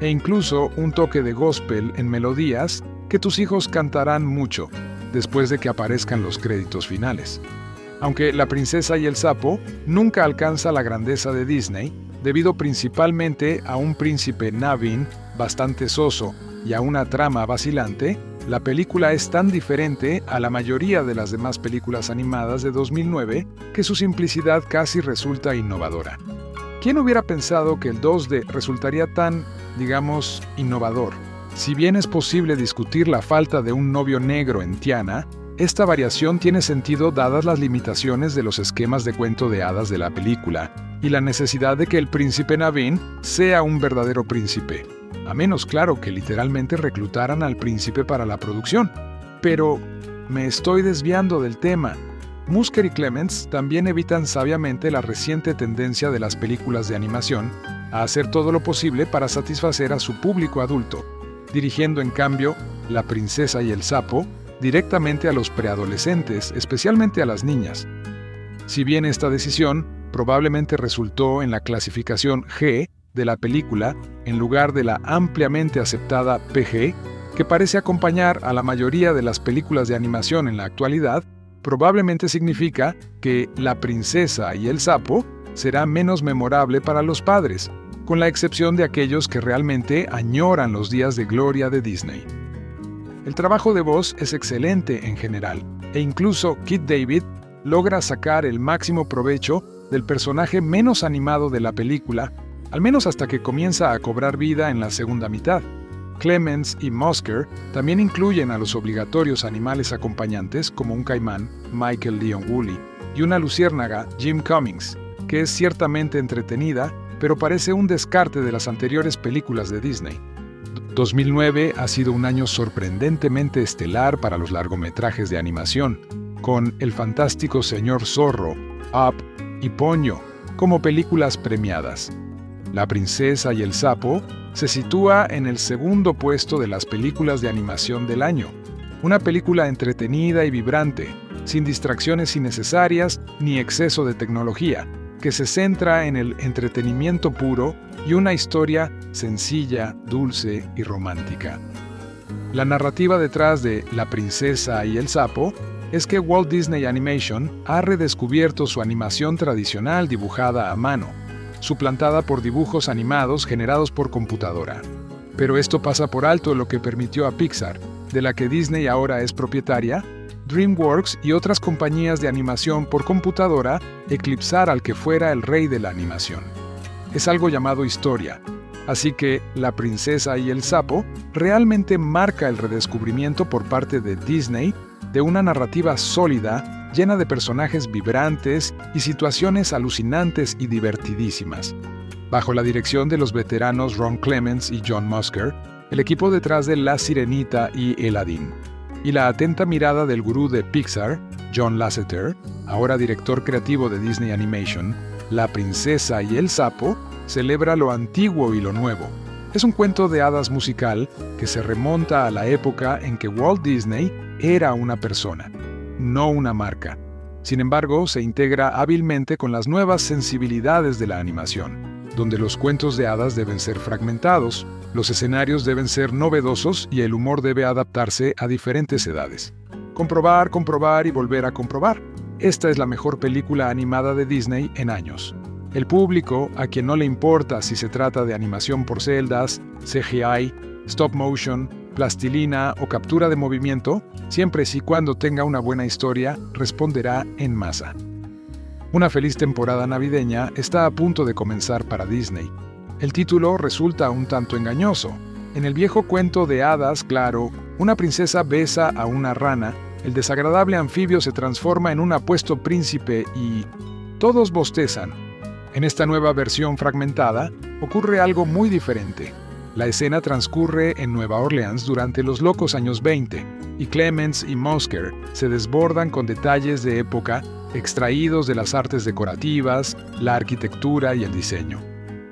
e incluso un toque de gospel en melodías que tus hijos cantarán mucho después de que aparezcan los créditos finales. Aunque La princesa y el sapo nunca alcanza la grandeza de Disney, debido principalmente a un príncipe Naveen bastante soso y a una trama vacilante, la película es tan diferente a la mayoría de las demás películas animadas de 2009 que su simplicidad casi resulta innovadora. ¿Quién hubiera pensado que el 2D resultaría tan, digamos, innovador? Si bien es posible discutir la falta de un novio negro en Tiana, esta variación tiene sentido dadas las limitaciones de los esquemas de cuento de hadas de la película y la necesidad de que el príncipe Naveen sea un verdadero príncipe, a menos claro que literalmente reclutaran al príncipe para la producción. Pero me estoy desviando del tema. Musker y Clements también evitan sabiamente la reciente tendencia de las películas de animación a hacer todo lo posible para satisfacer a su público adulto, dirigiendo en cambio La princesa y el sapo directamente a los preadolescentes, especialmente a las niñas. Si bien esta decisión probablemente resultó en la clasificación G de la película en lugar de la ampliamente aceptada PG, que parece acompañar a la mayoría de las películas de animación en la actualidad, probablemente significa que La princesa y el sapo será menos memorable para los padres, con la excepción de aquellos que realmente añoran los días de gloria de Disney. El trabajo de voz es excelente en general, e incluso Keith David logra sacar el máximo provecho del personaje menos animado de la película, al menos hasta que comienza a cobrar vida en la segunda mitad. Clements y Musker también incluyen a los obligatorios animales acompañantes como un caimán, Michael Leon Woolley, y una luciérnaga, Jim Cummings, que es ciertamente entretenida, pero parece un descarte de las anteriores películas de Disney. 2009 ha sido un año sorprendentemente estelar para los largometrajes de animación, con El fantástico señor Zorro, Up y Ponyo como películas premiadas. La princesa y el sapo se sitúa en el segundo puesto de las películas de animación del año. Una película entretenida y vibrante, sin distracciones innecesarias ni exceso de tecnología, que se centra en el entretenimiento puro y una historia sencilla, dulce y romántica. La narrativa detrás de La princesa y el sapo es que Walt Disney Animation ha redescubierto su animación tradicional dibujada a mano, suplantada por dibujos animados generados por computadora. Pero esto pasa por alto lo que permitió a Pixar, de la que Disney ahora es propietaria, DreamWorks y otras compañías de animación por computadora eclipsar al que fuera el rey de la animación. Es algo llamado historia, así que La princesa y el sapo realmente marca el redescubrimiento por parte de Disney de una narrativa sólida, llena de personajes vibrantes y situaciones alucinantes y divertidísimas. Bajo la dirección de los veteranos Ron Clements y John Musker, el equipo detrás de La Sirenita y Aladdin, y la atenta mirada del gurú de Pixar, John Lasseter, ahora director creativo de Disney Animation, La princesa y el sapo celebra lo antiguo y lo nuevo. Es un cuento de hadas musical que se remonta a la época en que Walt Disney era una persona, no una marca. Sin embargo, se integra hábilmente con las nuevas sensibilidades de la animación, donde los cuentos de hadas deben ser fragmentados, los escenarios deben ser novedosos y el humor debe adaptarse a diferentes edades. Comprobar, comprobar y volver a comprobar. Esta es la mejor película animada de Disney en años. El público, a quien no le importa si se trata de animación por celdas, CGI, stop motion, plastilina o captura de movimiento, siempre y cuando tenga una buena historia, responderá en masa. Una feliz temporada navideña está a punto de comenzar para Disney. El título resulta un tanto engañoso. En el viejo cuento de hadas, claro, una princesa besa a una rana, el desagradable anfibio se transforma en un apuesto príncipe y todos bostezan. En esta nueva versión fragmentada, ocurre algo muy diferente. La escena transcurre en Nueva Orleans durante los locos años 20, y Clements y Musker se desbordan con detalles de época extraídos de las artes decorativas, la arquitectura y el diseño.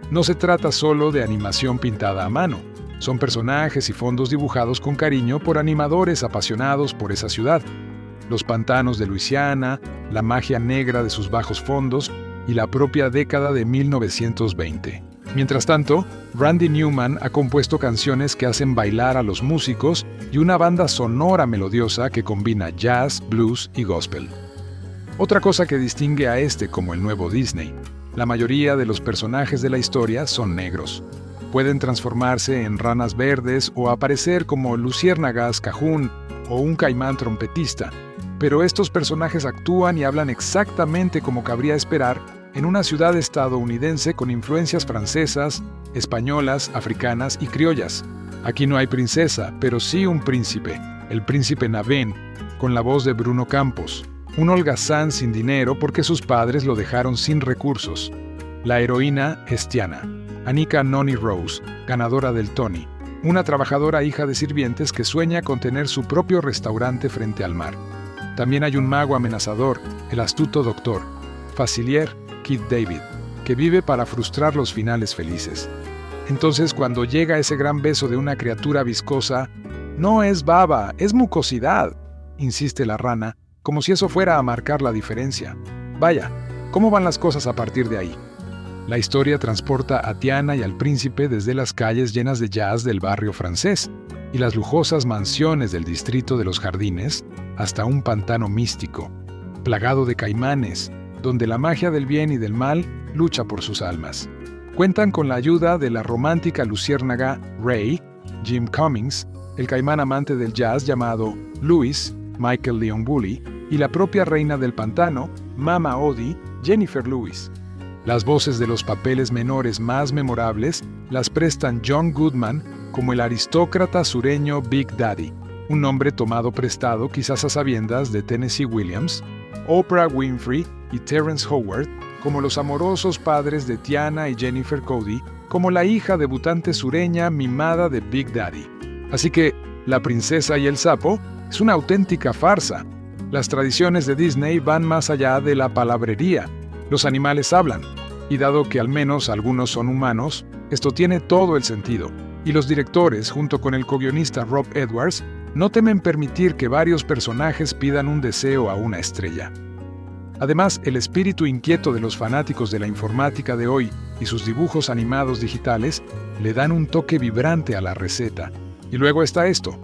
No se trata solo de animación pintada a mano, son personajes y fondos dibujados con cariño por animadores apasionados por esa ciudad. Los pantanos de Luisiana, la magia negra de sus bajos fondos y la propia década de 1920. Mientras tanto, Randy Newman ha compuesto canciones que hacen bailar a los músicos y una banda sonora melodiosa que combina jazz, blues y gospel. Otra cosa que distingue a este como el nuevo Disney: la mayoría de los personajes de la historia son negros. Pueden transformarse en ranas verdes o aparecer como luciérnagas, cajún o un caimán trompetista, pero estos personajes actúan y hablan exactamente como cabría esperar en una ciudad estadounidense con influencias francesas, españolas, africanas y criollas. Aquí no hay princesa, pero sí un príncipe, el príncipe Naveen, con la voz de Bruno Campos, un holgazán sin dinero porque sus padres lo dejaron sin recursos. La heroína es Tiana, Anika Noni Rose, ganadora del Tony, una trabajadora hija de sirvientes que sueña con tener su propio restaurante frente al mar. También hay un mago amenazador, el astuto doctor, Facilier Keith David, que vive para frustrar los finales felices. Entonces, cuando llega ese gran beso de una criatura viscosa, no es baba, es mucosidad, insiste la rana, como si eso fuera a marcar la diferencia. Vaya, ¿cómo van las cosas a partir de ahí? La historia transporta a Tiana y al príncipe desde las calles llenas de jazz del barrio francés y las lujosas mansiones del distrito de los Jardines hasta un pantano místico, plagado de caimanes, donde la magia del bien y del mal lucha por sus almas. Cuentan con la ayuda de la romántica luciérnaga Ray, Jim Cummings, el caimán amante del jazz llamado Louis, Michael Leon Bully, y la propia reina del pantano, Mama Odie, Jennifer Lewis. Las voces de los papeles menores más memorables las prestan John Goodman como el aristócrata sureño Big Daddy, un nombre tomado prestado quizás a sabiendas de Tennessee Williams, Oprah Winfrey y Terrence Howard como los amorosos padres de Tiana y Jennifer Cody, como la hija debutante sureña mimada de Big Daddy. Así que La princesa y el sapo es una auténtica farsa. Las tradiciones de Disney van más allá de la palabrería. Los animales hablan, y dado que al menos algunos son humanos, esto tiene todo el sentido. Y los directores, junto con el co-guionista Rob Edwards, no temen permitir que varios personajes pidan un deseo a una estrella. Además, el espíritu inquieto de los fanáticos de la informática de hoy y sus dibujos animados digitales le dan un toque vibrante a la receta. Y luego está esto: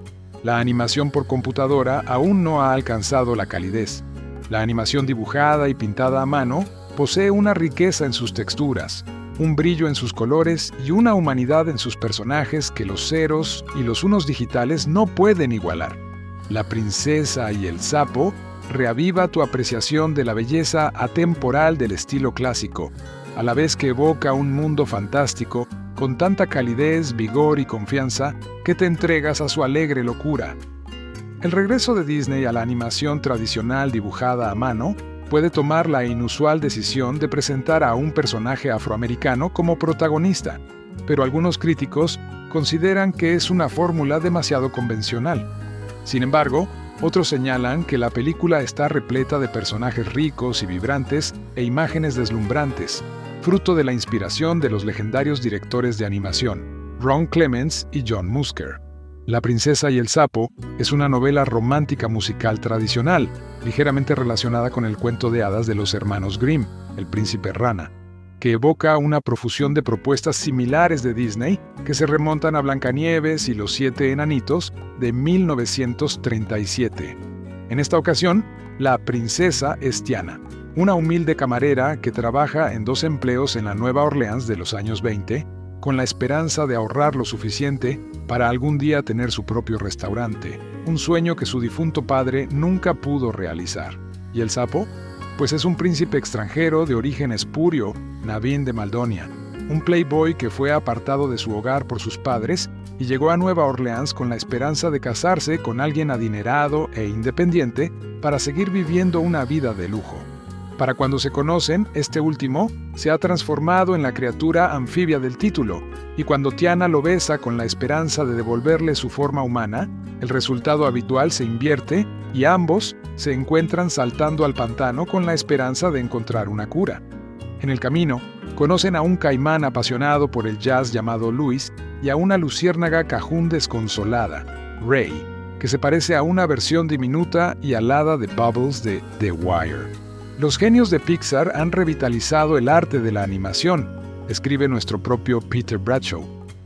la animación por computadora aún no ha alcanzado la calidez. La animación dibujada y pintada a mano posee una riqueza en sus texturas, un brillo en sus colores y una humanidad en sus personajes que los ceros y los unos digitales no pueden igualar. La princesa y el sapo reaviva tu apreciación de la belleza atemporal del estilo clásico, a la vez que evoca un mundo fantástico con tanta calidez, vigor y confianza que te entregas a su alegre locura. El regreso de Disney a la animación tradicional dibujada a mano puede tomar la inusual decisión de presentar a un personaje afroamericano como protagonista, pero algunos críticos consideran que es una fórmula demasiado convencional. Sin embargo, otros señalan que la película está repleta de personajes ricos y vibrantes e imágenes deslumbrantes, fruto de la inspiración de los legendarios directores de animación, Ron Clements y John Musker. La princesa y el sapo es una novela romántica musical tradicional, ligeramente relacionada con el cuento de hadas de los hermanos Grimm, El príncipe rana, que evoca una profusión de propuestas similares de Disney que se remontan a Blancanieves y los 7 enanitos de 1937. En esta ocasión, la princesa es Tiana, una humilde camarera que trabaja en 2 empleos en la Nueva Orleans de los años 20, con la esperanza de ahorrar lo suficiente para algún día tener su propio restaurante, un sueño que su difunto padre nunca pudo realizar. ¿Y el sapo? Pues es un príncipe extranjero de origen espurio, Naveen de Maldonia, un playboy que fue apartado de su hogar por sus padres y llegó a Nueva Orleans con la esperanza de casarse con alguien adinerado e independiente para seguir viviendo una vida de lujo. Para cuando se conocen, este último se ha transformado en la criatura anfibia del título, y cuando Tiana lo besa con la esperanza de devolverle su forma humana, el resultado habitual se invierte y ambos se encuentran saltando al pantano con la esperanza de encontrar una cura. En el camino, conocen a un caimán apasionado por el jazz llamado Louis y a una luciérnaga cajún desconsolada, Ray, que se parece a una versión diminuta y alada de Bubbles de The Wire. Los genios de Pixar han revitalizado el arte de la animación, escribe nuestro propio Peter Bradshaw.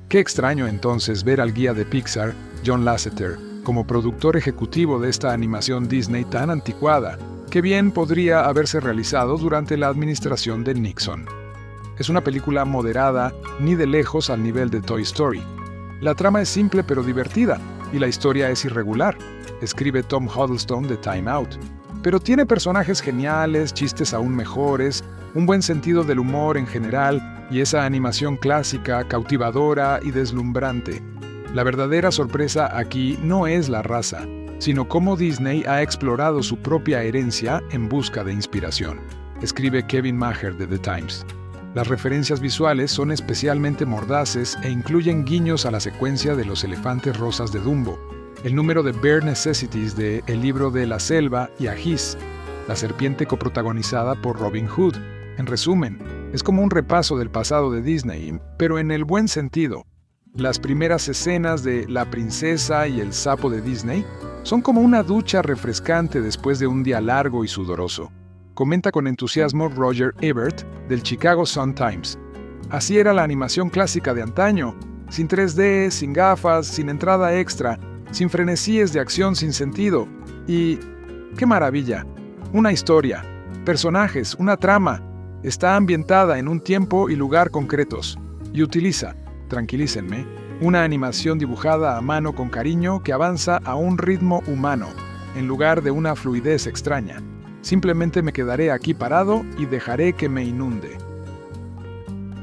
Qué extraño entonces ver al guía de Pixar, John Lasseter, como productor ejecutivo de esta animación Disney tan anticuada, que bien podría haberse realizado durante la administración de Nixon. Es una película moderada, ni de lejos al nivel de Toy Story. La trama es simple pero divertida, y la historia es irregular, escribe Tom Huddlestone de Time Out. Pero tiene personajes geniales, chistes aún mejores, un buen sentido del humor en general y esa animación clásica, cautivadora y deslumbrante. La verdadera sorpresa aquí no es la raza, sino cómo Disney ha explorado su propia herencia en busca de inspiración, escribe Kevin Maher de The Times. Las referencias visuales son especialmente mordaces e incluyen guiños a la secuencia de los elefantes rosas de Dumbo, el número de Bare Necessities de El libro de la selva y a Hiss, la serpiente coprotagonizada por Robin Hood. En resumen, es como un repaso del pasado de Disney, pero en el buen sentido. Las primeras escenas de La princesa y el sapo de Disney son como una ducha refrescante después de un día largo y sudoroso. Comenta con entusiasmo Roger Ebert del Chicago Sun-Times. Así era la animación clásica de antaño, sin 3D, sin gafas, sin entrada extra, sin frenesíes de acción sin sentido. Y ¡qué maravilla! Una historia, personajes, una trama. Está ambientada en un tiempo y lugar concretos. Y utiliza, tranquilícenme, una animación dibujada a mano con cariño que avanza a un ritmo humano, en lugar de una fluidez extraña. Simplemente me quedaré aquí parado y dejaré que me inunde.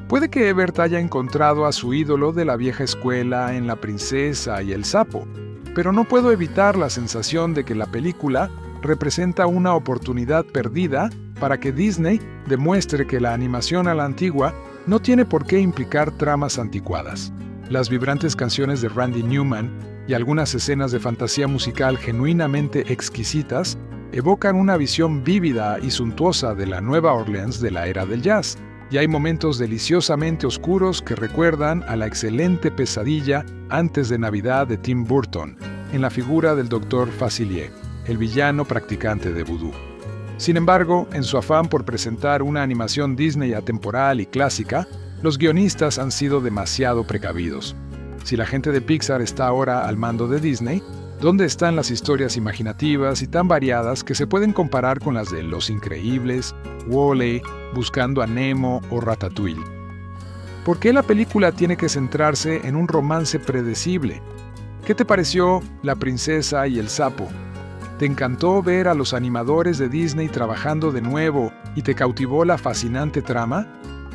Puede que Ebert haya encontrado a su ídolo de la vieja escuela en La princesa y el sapo, pero no puedo evitar la sensación de que la película representa una oportunidad perdida para que Disney demuestre que la animación a la antigua no tiene por qué implicar tramas anticuadas. Las vibrantes canciones de Randy Newman y algunas escenas de fantasía musical genuinamente exquisitas evocan una visión vívida y suntuosa de la Nueva Orleans de la era del jazz, y hay momentos deliciosamente oscuros que recuerdan a la excelente pesadilla antes de Navidad de Tim Burton, en la figura del Dr. Facilier, el villano practicante de vudú. Sin embargo, en su afán por presentar una animación Disney atemporal y clásica, los guionistas han sido demasiado precavidos. Si la gente de Pixar está ahora al mando de Disney, ¿dónde están las historias imaginativas y tan variadas que se pueden comparar con las de Los Increíbles, Wall-E, Buscando a Nemo o Ratatouille? ¿Por qué la película tiene que centrarse en un romance predecible? ¿Qué te pareció La princesa y el sapo? ¿Te encantó ver a los animadores de Disney trabajando de nuevo y te cautivó la fascinante trama?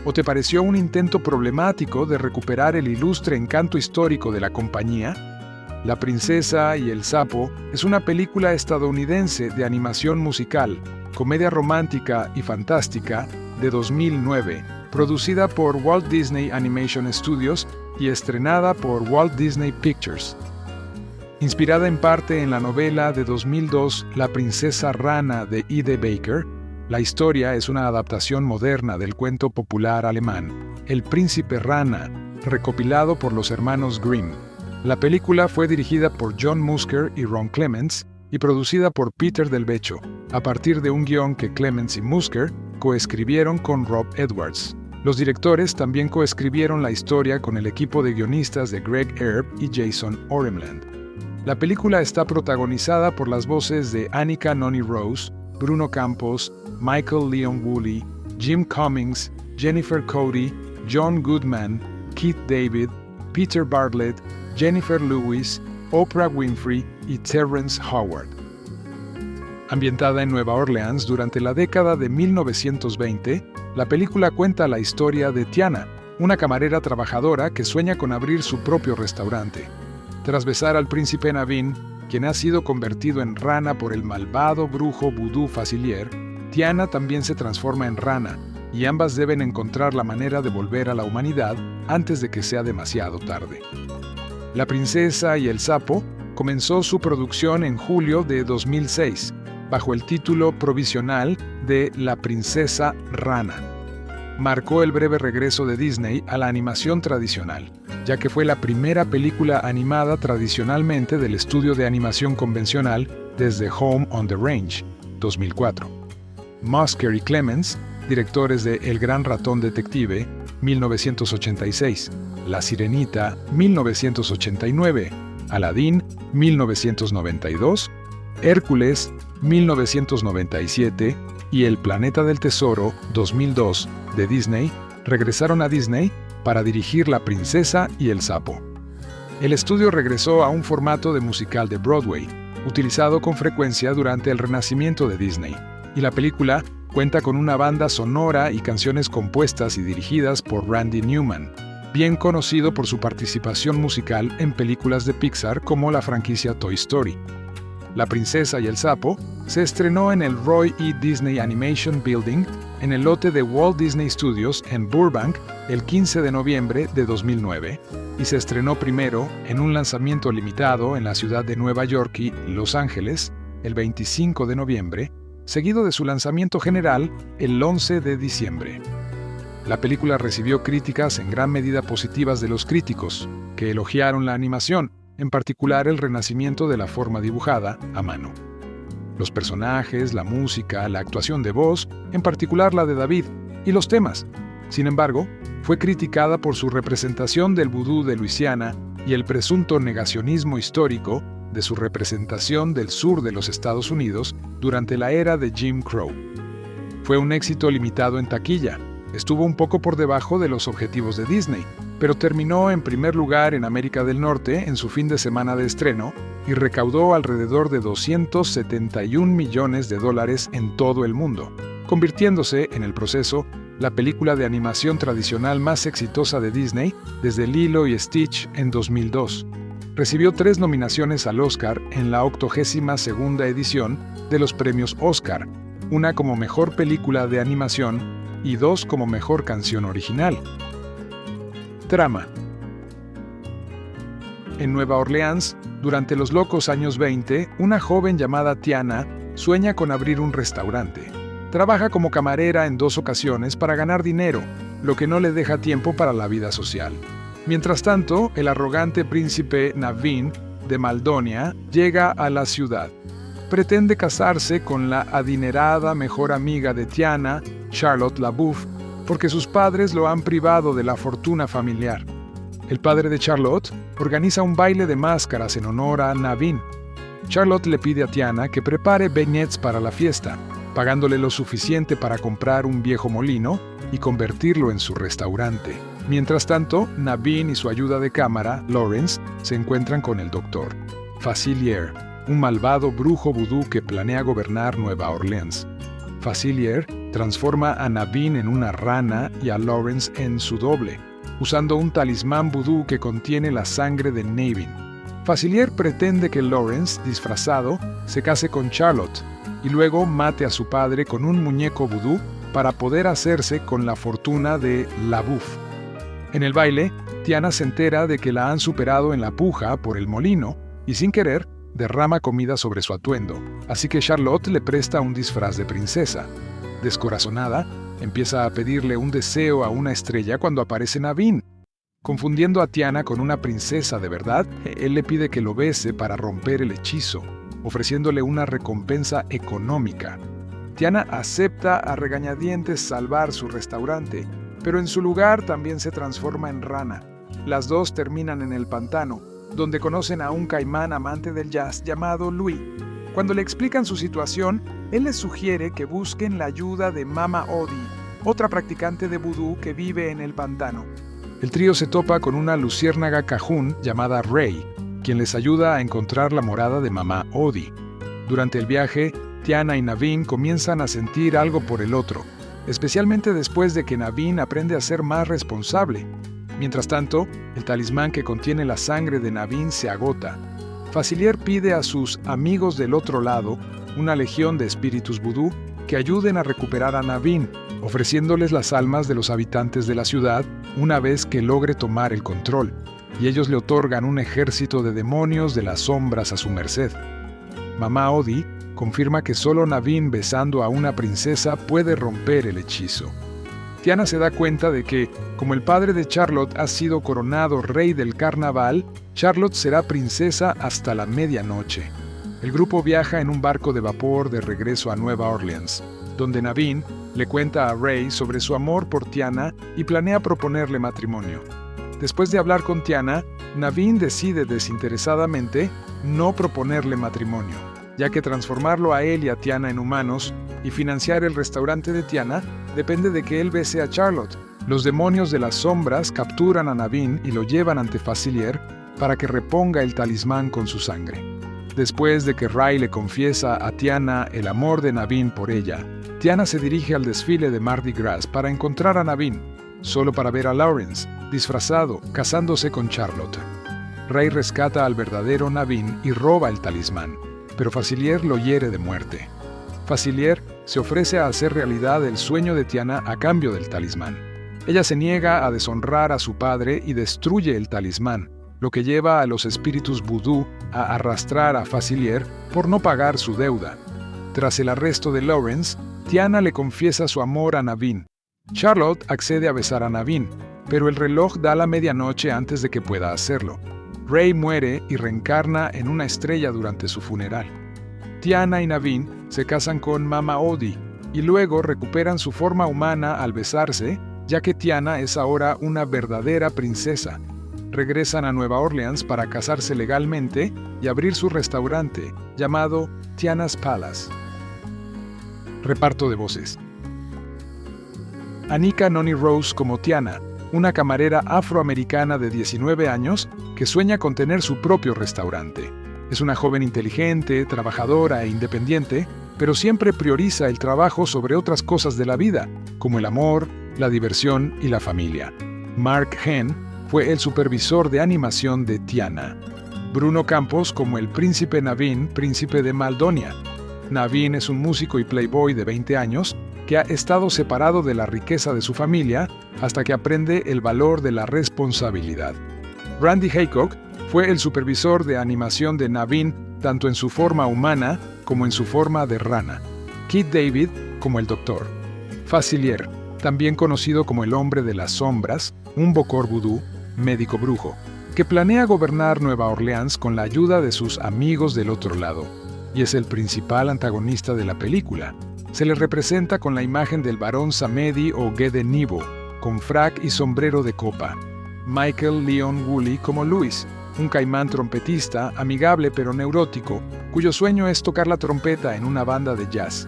¿O te pareció un intento problemático de recuperar el ilustre encanto histórico de la compañía? La princesa y el sapo es una película estadounidense de animación musical, comedia romántica y fantástica de 2009, producida por Walt Disney Animation Studios y estrenada por Walt Disney Pictures. Inspirada en parte en la novela de 2002 La princesa rana de E.D. Baker, la historia es una adaptación moderna del cuento popular alemán El príncipe rana, recopilado por los hermanos Grimm. La película fue dirigida por John Musker y Ron Clements y producida por Peter Del Vecchio, a partir de un guión que Clements y Musker coescribieron con Rob Edwards. Los directores también coescribieron la historia con el equipo de guionistas de Greg Erb y Jason Oremland. La película está protagonizada por las voces de Annika Noni Rose, Bruno Campos, Michael Leon Woolley, Jim Cummings, Jennifer Cody, John Goodman, Keith David, Peter Bartlett, Jennifer Lewis, Oprah Winfrey y Terrence Howard. Ambientada en Nueva Orleans durante la década de 1920, la película cuenta la historia de Tiana, una camarera trabajadora que sueña con abrir su propio restaurante. Tras besar al príncipe Naveen, quien ha sido convertido en rana por el malvado brujo vudú Facilier, Tiana también se transforma en rana, y ambas deben encontrar la manera de volver a la humanidad antes de que sea demasiado tarde. La princesa y el sapo comenzó su producción en julio de 2006, bajo el título provisional de La princesa rana. Marcó el breve regreso de Disney a la animación tradicional, ya que fue la primera película animada tradicionalmente del estudio de animación convencional desde Home on the Range, 2004. Musker y Clements, directores de El gran ratón detective, 1986, La sirenita, 1989, Aladdin, 1992, Hércules, 1997, y El Planeta del Tesoro, 2002, de Disney, regresaron a Disney para dirigir La Princesa y el Sapo. El estudio regresó a un formato de musical de Broadway, utilizado con frecuencia durante el renacimiento de Disney, y la película cuenta con una banda sonora y canciones compuestas y dirigidas por Randy Newman, bien conocido por su participación musical en películas de Pixar como la franquicia Toy Story. La Princesa y el Sapo se estrenó en el Roy E. Disney Animation Building en el lote de Walt Disney Studios en Burbank el 15 de noviembre de 2009 y se estrenó primero en un lanzamiento limitado en la ciudad de Nueva York y Los Ángeles el 25 de noviembre, seguido de su lanzamiento general el 11 de diciembre. La película recibió críticas en gran medida positivas de los críticos, que elogiaron la animación, en particular el renacimiento de la forma dibujada a mano. Los personajes, la música, la actuación de voz, en particular la de David, y los temas. Sin embargo, fue criticada por su representación del vudú de Luisiana y el presunto negacionismo histórico de su representación del sur de los Estados Unidos durante la era de Jim Crow. Fue un éxito limitado en taquilla. Estuvo un poco por debajo de los objetivos de Disney, pero terminó en primer lugar en América del Norte en su fin de semana de estreno y recaudó alrededor de $271 millones en todo el mundo, convirtiéndose en el proceso la película de animación tradicional más exitosa de Disney desde Lilo y Stitch en 2002. Recibió 3 nominaciones al Oscar en la 82ª edición de los premios Oscar, una como mejor película de animación y 2 como mejor canción original. Trama. En Nueva Orleans, durante los locos años 20, una joven llamada Tiana sueña con abrir un restaurante. Trabaja como camarera en 2 ocasiones para ganar dinero, lo que no le deja tiempo para la vida social. Mientras tanto, el arrogante príncipe Naveen de Maldonia llega a la ciudad. Pretende casarse con la adinerada mejor amiga de Tiana, Charlotte LaBeouf, porque sus padres lo han privado de la fortuna familiar. El padre de Charlotte organiza un baile de máscaras en honor a Naveen. Charlotte le pide a Tiana que prepare beignets para la fiesta, pagándole lo suficiente para comprar un viejo molino y convertirlo en su restaurante. Mientras tanto, Naveen y su ayuda de cámara, Lawrence, se encuentran con el Dr. Facilier, un malvado brujo vudú que planea gobernar Nueva Orleans. Facilier transforma a Naveen en una rana y a Lawrence en su doble, usando un talismán vudú que contiene la sangre de Naveen. Facilier pretende que Lawrence, disfrazado, se case con Charlotte y luego mate a su padre con un muñeco vudú para poder hacerse con la fortuna de LaBeouf. En el baile, Tiana se entera de que la han superado en la puja por el molino y sin querer derrama comida sobre su atuendo, así que Charlotte le presta un disfraz de princesa. Descorazonada, empieza a pedirle un deseo a una estrella cuando aparece Naveen. Confundiendo a Tiana con una princesa de verdad, él le pide que lo bese para romper el hechizo, ofreciéndole una recompensa económica. Tiana acepta a regañadientes salvar su restaurante, pero en su lugar también se transforma en rana. Las dos terminan en el pantano, donde conocen a un caimán amante del jazz llamado Louis. Cuando le explican su situación, él les sugiere que busquen la ayuda de Mama Odie, otra practicante de vudú que vive en el pantano. El trío se topa con una luciérnaga cajún llamada Ray, quien les ayuda a encontrar la morada de Mama Odie. Durante el viaje, Tiana y Naveen comienzan a sentir algo por el otro, especialmente después de que Naveen aprende a ser más responsable. Mientras tanto, el talismán que contiene la sangre de Naveen se agota. Facilier pide a sus amigos del otro lado, una legión de espíritus vudú, que ayuden a recuperar a Naveen, ofreciéndoles las almas de los habitantes de la ciudad una vez que logre tomar el control, y ellos le otorgan un ejército de demonios de las sombras a su merced. Mama Odie confirma que solo Naveen besando a una princesa puede romper el hechizo. Tiana se da cuenta de que, como el padre de Charlotte ha sido coronado rey del carnaval, Charlotte será princesa hasta la medianoche. El grupo viaja en un barco de vapor de regreso a Nueva Orleans, donde Naveen le cuenta a Ray sobre su amor por Tiana y planea proponerle matrimonio. Después de hablar con Tiana, Naveen decide desinteresadamente no proponerle matrimonio. ya que transformarlo a él y a Tiana en humanos y financiar el restaurante de Tiana depende de que él bese a Charlotte. Los demonios de las sombras capturan a Naveen y lo llevan ante Facilier para que reponga el talismán con su sangre. Después de que Ray le confiesa a Tiana el amor de Naveen por ella, Tiana se dirige al desfile de Mardi Gras para encontrar a Naveen, solo para ver a Lawrence, disfrazado, casándose con Charlotte. Ray rescata al verdadero Naveen y roba el talismán, pero Facilier lo hiere de muerte. Facilier se ofrece a hacer realidad el sueño de Tiana a cambio del talismán. Ella se niega a deshonrar a su padre y destruye el talismán, lo que lleva a los espíritus vudú a arrastrar a Facilier por no pagar su deuda. Tras el arresto de Lawrence, Tiana le confiesa su amor a Naveen. Charlotte accede a besar a Naveen, pero el reloj da la medianoche antes de que pueda hacerlo. Ray muere y reencarna en una estrella durante su funeral. Tiana y Naveen se casan con Mama Odi y luego recuperan su forma humana al besarse, ya que Tiana es ahora una verdadera princesa. Regresan a Nueva Orleans para casarse legalmente y abrir su restaurante, llamado Tiana's Palace. Reparto de voces. Anika Noni Rose como Tiana, una camarera afroamericana de 19 años que sueña con tener su propio restaurante. Es una joven inteligente, trabajadora e independiente, pero siempre prioriza el trabajo sobre otras cosas de la vida, como el amor, la diversión y la familia. Mark Henn fue el supervisor de animación de Tiana. Bruno Campos como el príncipe Naveen, príncipe de Maldonia. Naveen es un músico y playboy de 20 años que ha estado separado de la riqueza de su familia hasta que aprende el valor de la responsabilidad. Randy Haycock fue el supervisor de animación de Naveen tanto en su forma humana como en su forma de rana. Keith David como el Doctor. Facilier, también conocido como el Hombre de las Sombras, un bokor vudú, médico brujo, que planea gobernar Nueva Orleans con la ayuda de sus amigos del otro lado, y es el principal antagonista de la película. Se le representa con la imagen del barón Samedi o Gede Nibo, con frac y sombrero de copa. Michael Leon Woolley como Louis, un caimán trompetista, amigable pero neurótico, cuyo sueño es tocar la trompeta en una banda de jazz.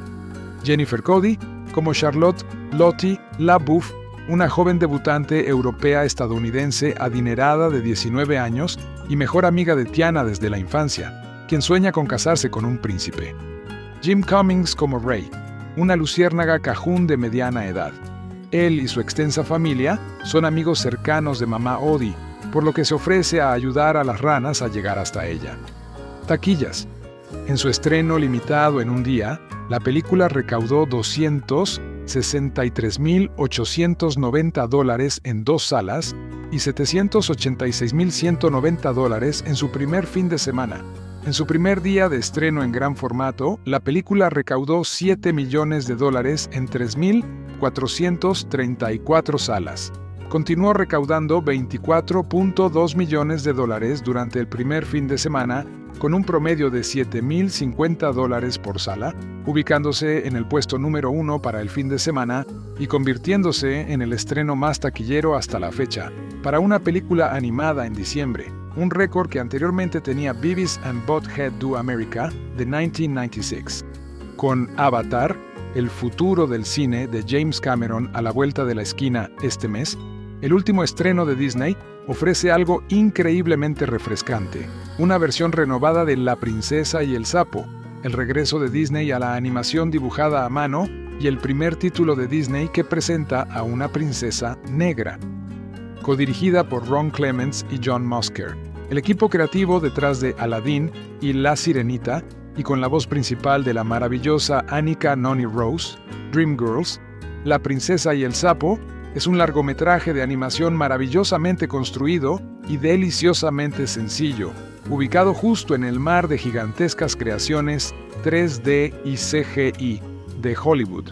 Jennifer Cody como Charlotte Lottie LaBeouf, una joven debutante europea-estadounidense adinerada de 19 años y mejor amiga de Tiana desde la infancia, quien sueña con casarse con un príncipe. Jim Cummings como Ray, una luciérnaga cajún de mediana edad. Él y su extensa familia son amigos cercanos de Mama Odi, por lo que se ofrece a ayudar a las ranas a llegar hasta ella. Taquillas. En su estreno limitado en un día, la película recaudó $263,890 en 2 salas y $786,190 en su primer fin de semana. En su primer día de estreno en gran formato, la película recaudó $7 millones en 3,434 salas. Continuó recaudando $24.2 millones durante el primer fin de semana, con un promedio de $7,050 por sala, ubicándose en el puesto número 1 para el fin de semana y convirtiéndose en el estreno más taquillero hasta la fecha, para una película animada en diciembre, un récord que anteriormente tenía Beavis and Butthead Do America de 1996. Con Avatar, el futuro del cine de James Cameron a la vuelta de la esquina este mes, el último estreno de Disney ofrece algo increíblemente refrescante, una versión renovada de La Princesa y el Sapo, el regreso de Disney a la animación dibujada a mano y el primer título de Disney que presenta a una princesa negra. Codirigida por Ron Clements y John Musker, el equipo creativo detrás de Aladdin y La Sirenita, y con la voz principal de la maravillosa Anika Noni Rose, Dreamgirls, La Princesa y el Sapo, es un largometraje de animación maravillosamente construido y deliciosamente sencillo, ubicado justo en el mar de gigantescas creaciones 3D y CGI de Hollywood,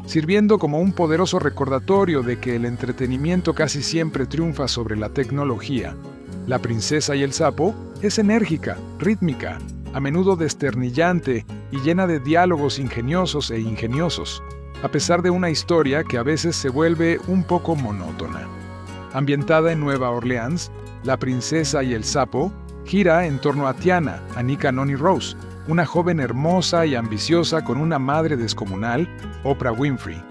sirviendo como un poderoso recordatorio de que el entretenimiento casi siempre triunfa sobre la tecnología. La Princesa y el Sapo es enérgica, rítmica, a menudo desternillante y llena de diálogos ingeniosos e ingeniosos, a pesar de una historia que a veces se vuelve un poco monótona. Ambientada en Nueva Orleans, La Princesa y el Sapo gira en torno a Tiana, Anika Noni Rose, una joven hermosa y ambiciosa con una madre descomunal, Oprah Winfrey,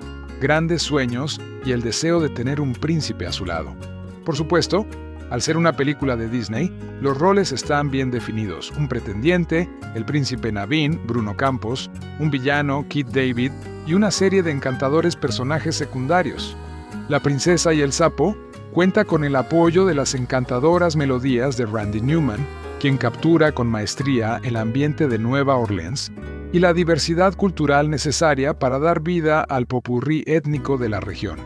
grandes sueños y el deseo de tener un príncipe a su lado. Por supuesto, al ser una película de Disney, los roles están bien definidos. Un pretendiente, el príncipe Naveen, Bruno Campos, un villano, Keith David, y una serie de encantadores personajes secundarios. La princesa y el sapo cuenta con el apoyo de las encantadoras melodías de Randy Newman, quien captura con maestría el ambiente de Nueva Orleans, y la diversidad cultural necesaria para dar vida al popurrí étnico de la región.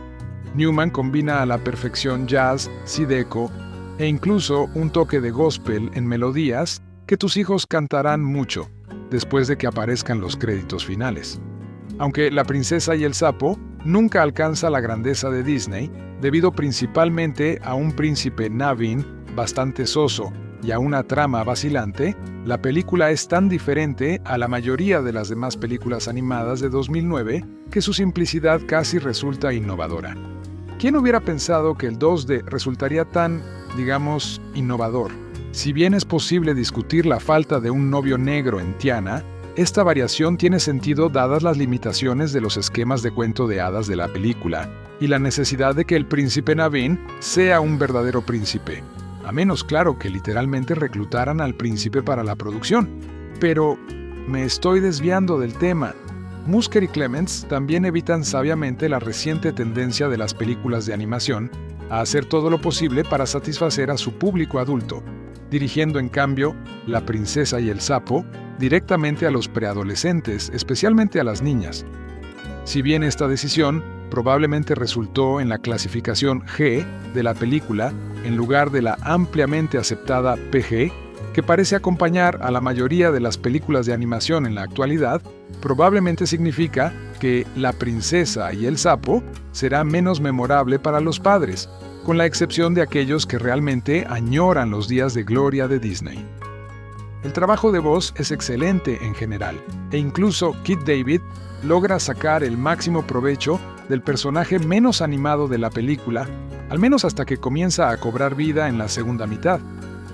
Newman combina a la perfección jazz, zydeco e incluso un toque de gospel en melodías que tus hijos cantarán mucho después de que aparezcan los créditos finales. Aunque La princesa y el sapo nunca alcanza la grandeza de Disney, debido principalmente a un príncipe Naveen bastante soso y a una trama vacilante, la película es tan diferente a la mayoría de las demás películas animadas de 2009 que su simplicidad casi resulta innovadora. ¿Quién hubiera pensado que el 2D resultaría tan, digamos, innovador? Si bien es posible discutir la falta de un novio negro en Tiana, esta variación tiene sentido dadas las limitaciones de los esquemas de cuento de hadas de la película y la necesidad de que el príncipe Naveen sea un verdadero príncipe, a menos claro que literalmente reclutaran al príncipe para la producción. Pero me estoy desviando del tema. Musker y Clements también evitan sabiamente la reciente tendencia de las películas de animación a hacer todo lo posible para satisfacer a su público adulto, dirigiendo en cambio La princesa y el sapo directamente a los preadolescentes, especialmente a las niñas. Si bien esta decisión probablemente resultó en la clasificación G de la película en lugar de la ampliamente aceptada PG, que parece acompañar a la mayoría de las películas de animación en la actualidad, probablemente significa que La princesa y el sapo será menos memorable para los padres, con la excepción de aquellos que realmente añoran los días de gloria de Disney. El trabajo de voz es excelente en general, e incluso Keith David logra sacar el máximo provecho del personaje menos animado de la película, al menos hasta que comienza a cobrar vida en la segunda mitad.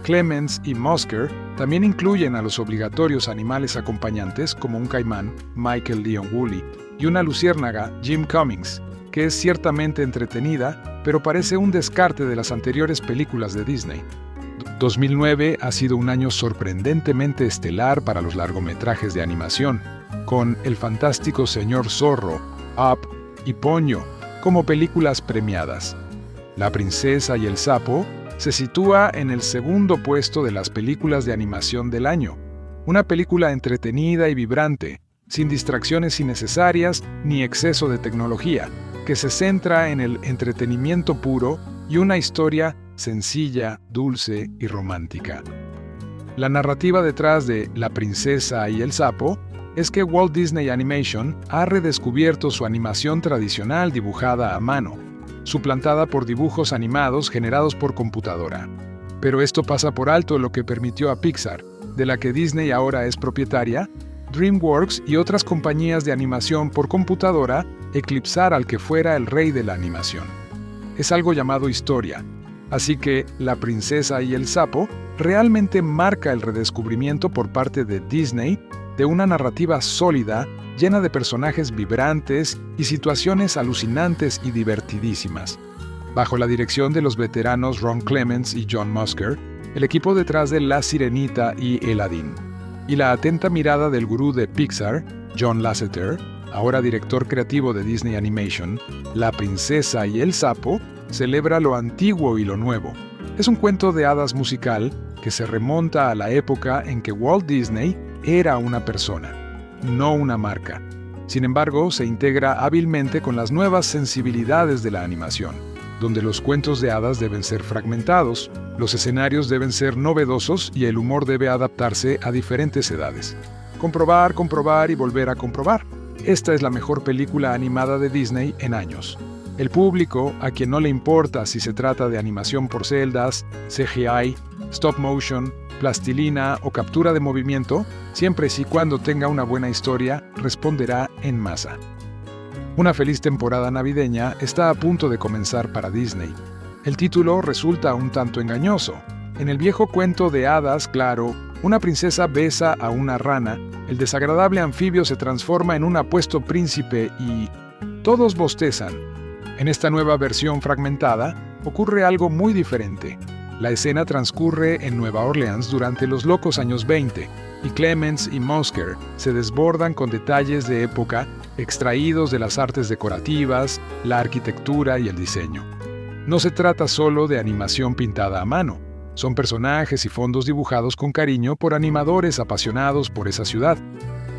Clements y Musker también incluyen a los obligatorios animales acompañantes como un caimán, Michael Leon Woolley, y una luciérnaga, Jim Cummings, que es ciertamente entretenida, pero parece un descarte de las anteriores películas de Disney. 2009 ha sido un año sorprendentemente estelar para los largometrajes de animación, con El fantástico señor Zorro, Up y Ponyo como películas premiadas. La princesa y el sapo se sitúa en el segundo puesto de las películas de animación del año, una película entretenida y vibrante, sin distracciones innecesarias ni exceso de tecnología, que se centra en el entretenimiento puro y una historia sencilla, dulce y romántica. La narrativa detrás de La princesa y el sapo es que Walt Disney Animation ha redescubierto su animación tradicional dibujada a mano, suplantada por dibujos animados generados por computadora. Pero esto pasa por alto lo que permitió a Pixar, de la que Disney ahora es propietaria, DreamWorks y otras compañías de animación por computadora eclipsar al que fuera el rey de la animación. Es algo llamado historia, así que La princesa y el sapo realmente marca el redescubrimiento por parte de Disney de una narrativa sólida, llena de personajes vibrantes y situaciones alucinantes y divertidísimas. Bajo la dirección de los veteranos Ron Clements y John Musker, el equipo detrás de La Sirenita y Aladdin, y la atenta mirada del gurú de Pixar, John Lasseter, ahora director creativo de Disney Animation, La princesa y el sapo celebra lo antiguo y lo nuevo. Es un cuento de hadas musical que se remonta a la época en que Walt Disney era una persona, no una marca. Sin embargo, se integra hábilmente con las nuevas sensibilidades de la animación, donde los cuentos de hadas deben ser fragmentados, los escenarios deben ser novedosos y el humor debe adaptarse a diferentes edades. Comprobar, comprobar y volver a comprobar. Esta es la mejor película animada de Disney en años. El público, a quien no le importa si se trata de animación por celdas, CGI, stop motion, plastilina o captura de movimiento, siempre y cuando tenga una buena historia, responderá en masa. Una feliz temporada navideña está a punto de comenzar para Disney. El título resulta un tanto engañoso. En el viejo cuento de hadas, claro, Una princesa besa a una rana, el desagradable anfibio se transforma en un apuesto príncipe y todos bostezan. En esta nueva versión fragmentada, ocurre algo muy diferente. La escena transcurre en Nueva Orleans durante los locos años 20, y Clements y Musker se desbordan con detalles de época extraídos de las artes decorativas, la arquitectura y el diseño. No se trata solo de animación pintada a mano, son personajes y fondos dibujados con cariño por animadores apasionados por esa ciudad.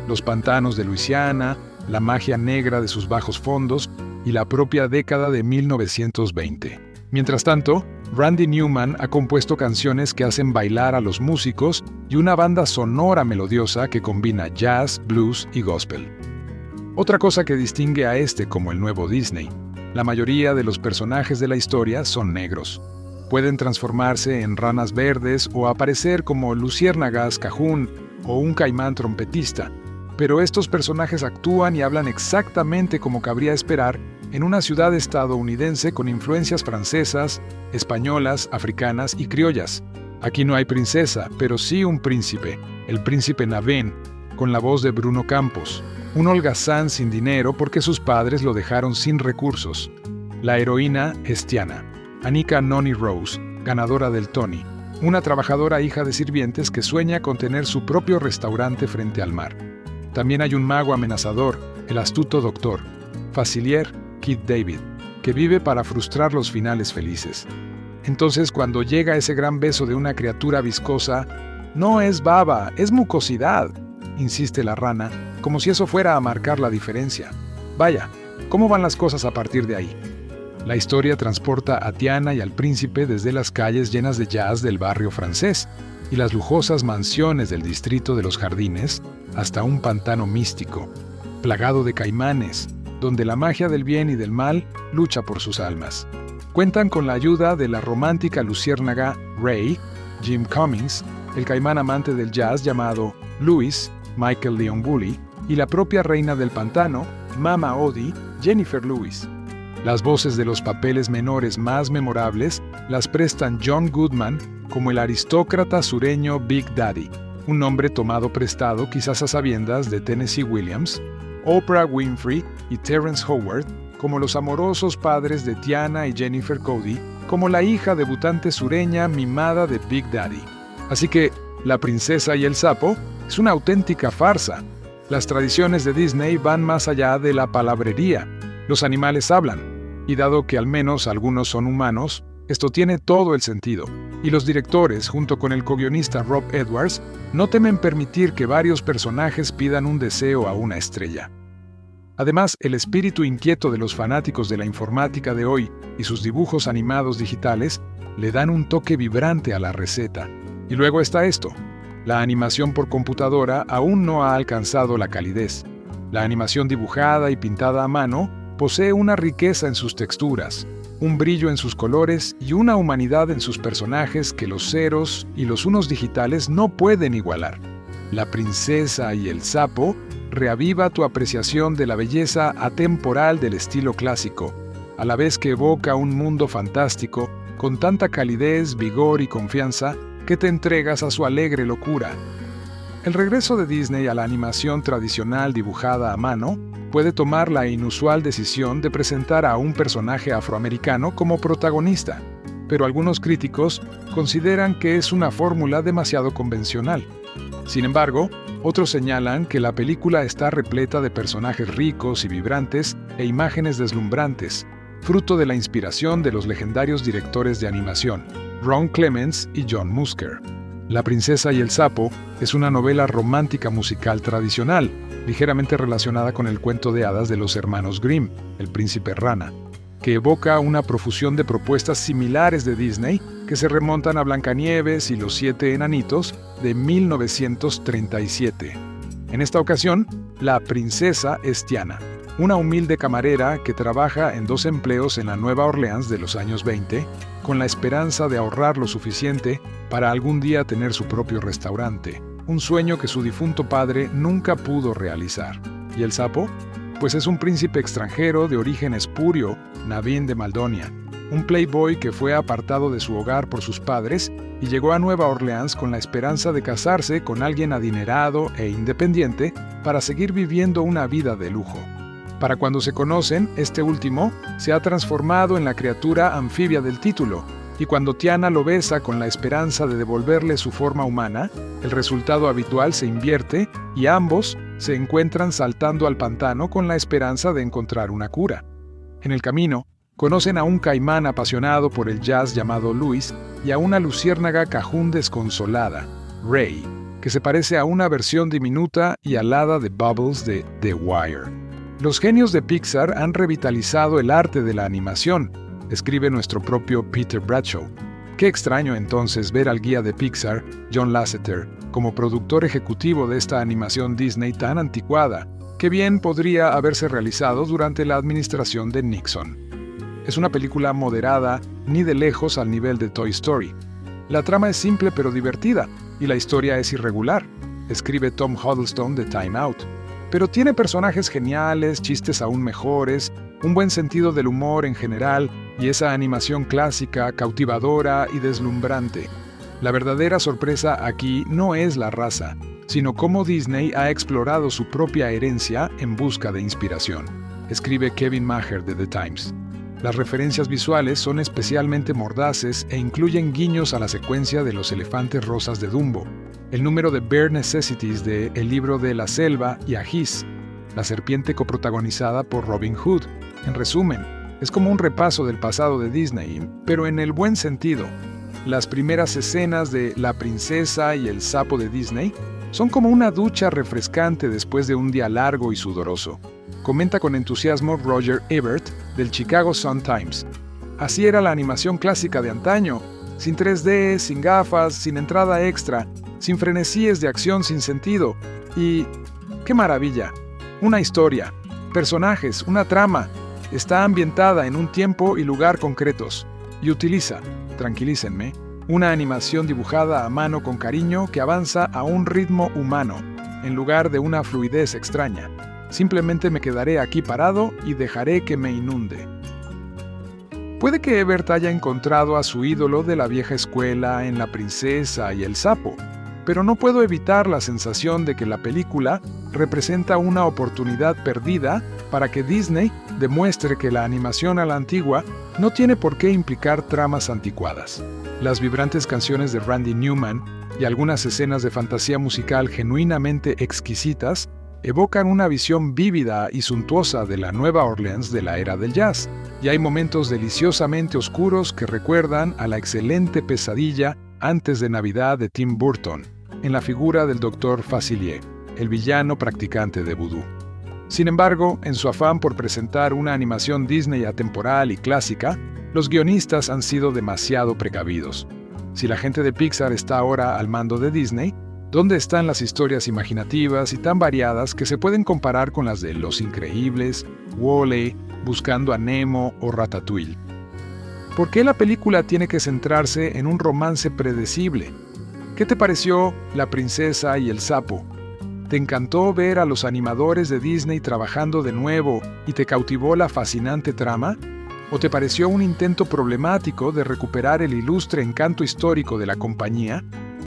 Los pantanos de Luisiana, la magia negra de sus bajos fondos y la propia década de 1920. Mientras tanto, Randy Newman ha compuesto canciones que hacen bailar a los músicos y una banda sonora melodiosa que combina jazz, blues y gospel. Otra cosa que distingue a este como el nuevo Disney: la mayoría de los personajes de la historia son negros. Pueden transformarse en ranas verdes o aparecer como luciérnagas cajún o un caimán trompetista, pero estos personajes actúan y hablan exactamente como cabría esperar en una ciudad estadounidense con influencias francesas, españolas, africanas y criollas. Aquí no hay princesa, pero sí un príncipe, el príncipe Naveen, con la voz de Bruno Campos, un holgazán sin dinero porque sus padres lo dejaron sin recursos. La heroína es Tiana, Anika Noni Rose, ganadora del Tony, una trabajadora hija de sirvientes que sueña con tener su propio restaurante frente al mar. También hay un mago amenazador, el astuto doctor, Facilier Kid David, que vive para frustrar los finales felices. Entonces, cuando llega ese gran beso de una criatura viscosa, no es baba, es mucosidad, insiste la rana, como si eso fuera a marcar la diferencia. Vaya, ¿cómo van las cosas a partir de ahí? La historia transporta a Tiana y al príncipe desde las calles llenas de jazz del barrio francés y las lujosas mansiones del distrito de los Jardines hasta un pantano místico, plagado de caimanes, donde la magia del bien y del mal lucha por sus almas. Cuentan con la ayuda de la romántica luciérnaga Ray, Jim Cummings, el caimán amante del jazz llamado Louis, Michael Leon Woolley, y la propia reina del pantano, Mama Odie, Jennifer Lewis. Las voces de los papeles menores más memorables las prestan John Goodman como el aristócrata sureño Big Daddy, un nombre tomado prestado quizás a sabiendas de Tennessee Williams, Oprah Winfrey y Terrence Howard como los amorosos padres de Tiana y Jennifer Cody, como la hija debutante sureña mimada de Big Daddy. Así que La princesa y el sapo es una auténtica farsa. Las tradiciones de Disney van más allá de la palabrería. Los animales hablan, y dado que al menos algunos son humanos, esto tiene todo el sentido. Y los directores, junto con el co-guionista Rob Edwards, no temen permitir que varios personajes pidan un deseo a una estrella. Además, el espíritu inquieto de los fanáticos de la informática de hoy y sus dibujos animados digitales le dan un toque vibrante a la receta. Y luego está esto: la animación por computadora aún no ha alcanzado la calidez. La animación dibujada y pintada a mano posee una riqueza en sus texturas, un brillo en sus colores y una humanidad en sus personajes que los ceros y los unos digitales no pueden igualar. La princesa y el sapo reaviva tu apreciación de la belleza atemporal del estilo clásico, a la vez que evoca un mundo fantástico con tanta calidez, vigor y confianza que te entregas a su alegre locura. El regreso de Disney a la animación tradicional dibujada a mano puede tomar la inusual decisión de presentar a un personaje afroamericano como protagonista, pero algunos críticos consideran que es una fórmula demasiado convencional. Sin embargo, otros señalan que la película está repleta de personajes ricos y vibrantes e imágenes deslumbrantes, fruto de la inspiración de los legendarios directores de animación, Ron Clements y John Musker. La princesa y el sapo es una novela romántica musical tradicional, ligeramente relacionada con el cuento de hadas de los hermanos Grimm, El príncipe rana, que evoca una profusión de propuestas similares de Disney que se remontan a Blancanieves y los 7 enanitos de 1937. En esta ocasión, la princesa es Tiana, una humilde camarera que trabaja en 2 empleos en la Nueva Orleans de los años 20, con la esperanza de ahorrar lo suficiente para algún día tener su propio restaurante, un sueño que su difunto padre nunca pudo realizar. ¿Y el sapo? Pues es un príncipe extranjero de origen espurio, Naveen de Maldonia, un playboy que fue apartado de su hogar por sus padres y llegó a Nueva Orleans con la esperanza de casarse con alguien adinerado e independiente para seguir viviendo una vida de lujo. Para cuando se conocen, este último se ha transformado en la criatura anfibia del título, y cuando Tiana lo besa con la esperanza de devolverle su forma humana, el resultado habitual se invierte y ambos se encuentran saltando al pantano con la esperanza de encontrar una cura. En el camino, conocen a un caimán apasionado por el jazz llamado Louis y a una luciérnaga cajún desconsolada, Ray, que se parece a una versión diminuta y alada de Bubbles de The Wire. Los genios de Pixar han revitalizado el arte de la animación, escribe nuestro propio Peter Bradshaw. Qué extraño entonces ver al guía de Pixar, John Lasseter, como productor ejecutivo de esta animación Disney tan anticuada, que bien podría haberse realizado durante la administración de Nixon. Es una película moderada, ni de lejos al nivel de Toy Story. La trama es simple pero divertida, y la historia es irregular, escribe Tom Huddlestone de Time Out. Pero tiene personajes geniales, chistes aún mejores, un buen sentido del humor en general y esa animación clásica, cautivadora y deslumbrante. La verdadera sorpresa aquí no es la raza, sino cómo Disney ha explorado su propia herencia en busca de inspiración, escribe Kevin Maher de The Times. Las referencias visuales son especialmente mordaces e incluyen guiños a la secuencia de los elefantes rosas de Dumbo, el número de Bare Necessities de El libro de la selva y a Hiss, la serpiente coprotagonizada por Robin Hood. En resumen, es como un repaso del pasado de Disney, pero en el buen sentido. Las primeras escenas de La princesa y el sapo de Disney son como una ducha refrescante después de un día largo y sudoroso. Comenta con entusiasmo Roger Ebert del Chicago Sun-Times. Así era la animación clásica de antaño, sin 3D, sin gafas, sin entrada extra, sin frenesíes de acción sin sentido. Y ¡qué maravilla! Una historia, personajes, una trama. Está ambientada en un tiempo y lugar concretos. Y utiliza, tranquilícenme, una animación dibujada a mano con cariño que avanza a un ritmo humano, en lugar de una fluidez extraña. Simplemente me quedaré aquí parado y dejaré que me inunde. Puede que Ebert haya encontrado a su ídolo de la vieja escuela en La princesa y el sapo, pero no puedo evitar la sensación de que la película representa una oportunidad perdida para que Disney demuestre que la animación a la antigua no tiene por qué implicar tramas anticuadas. Las vibrantes canciones de Randy Newman y algunas escenas de fantasía musical genuinamente exquisitas evocan una visión vívida y suntuosa de la Nueva Orleans de la era del jazz, y hay momentos deliciosamente oscuros que recuerdan a la excelente pesadilla antes de Navidad de Tim Burton, en la figura del Dr. Facilier, el villano practicante de vudú. Sin embargo, en su afán por presentar una animación Disney atemporal y clásica, los guionistas han sido demasiado precavidos. Si la gente de Pixar está ahora al mando de Disney, ¿dónde están las historias imaginativas y tan variadas que se pueden comparar con las de Los Increíbles, Wall-E, Buscando a Nemo o Ratatouille? ¿Por qué la película tiene que centrarse en un romance predecible? ¿Qué te pareció La princesa y el sapo? ¿Te encantó ver a los animadores de Disney trabajando de nuevo y te cautivó la fascinante trama? ¿O te pareció un intento problemático de recuperar el ilustre encanto histórico de la compañía,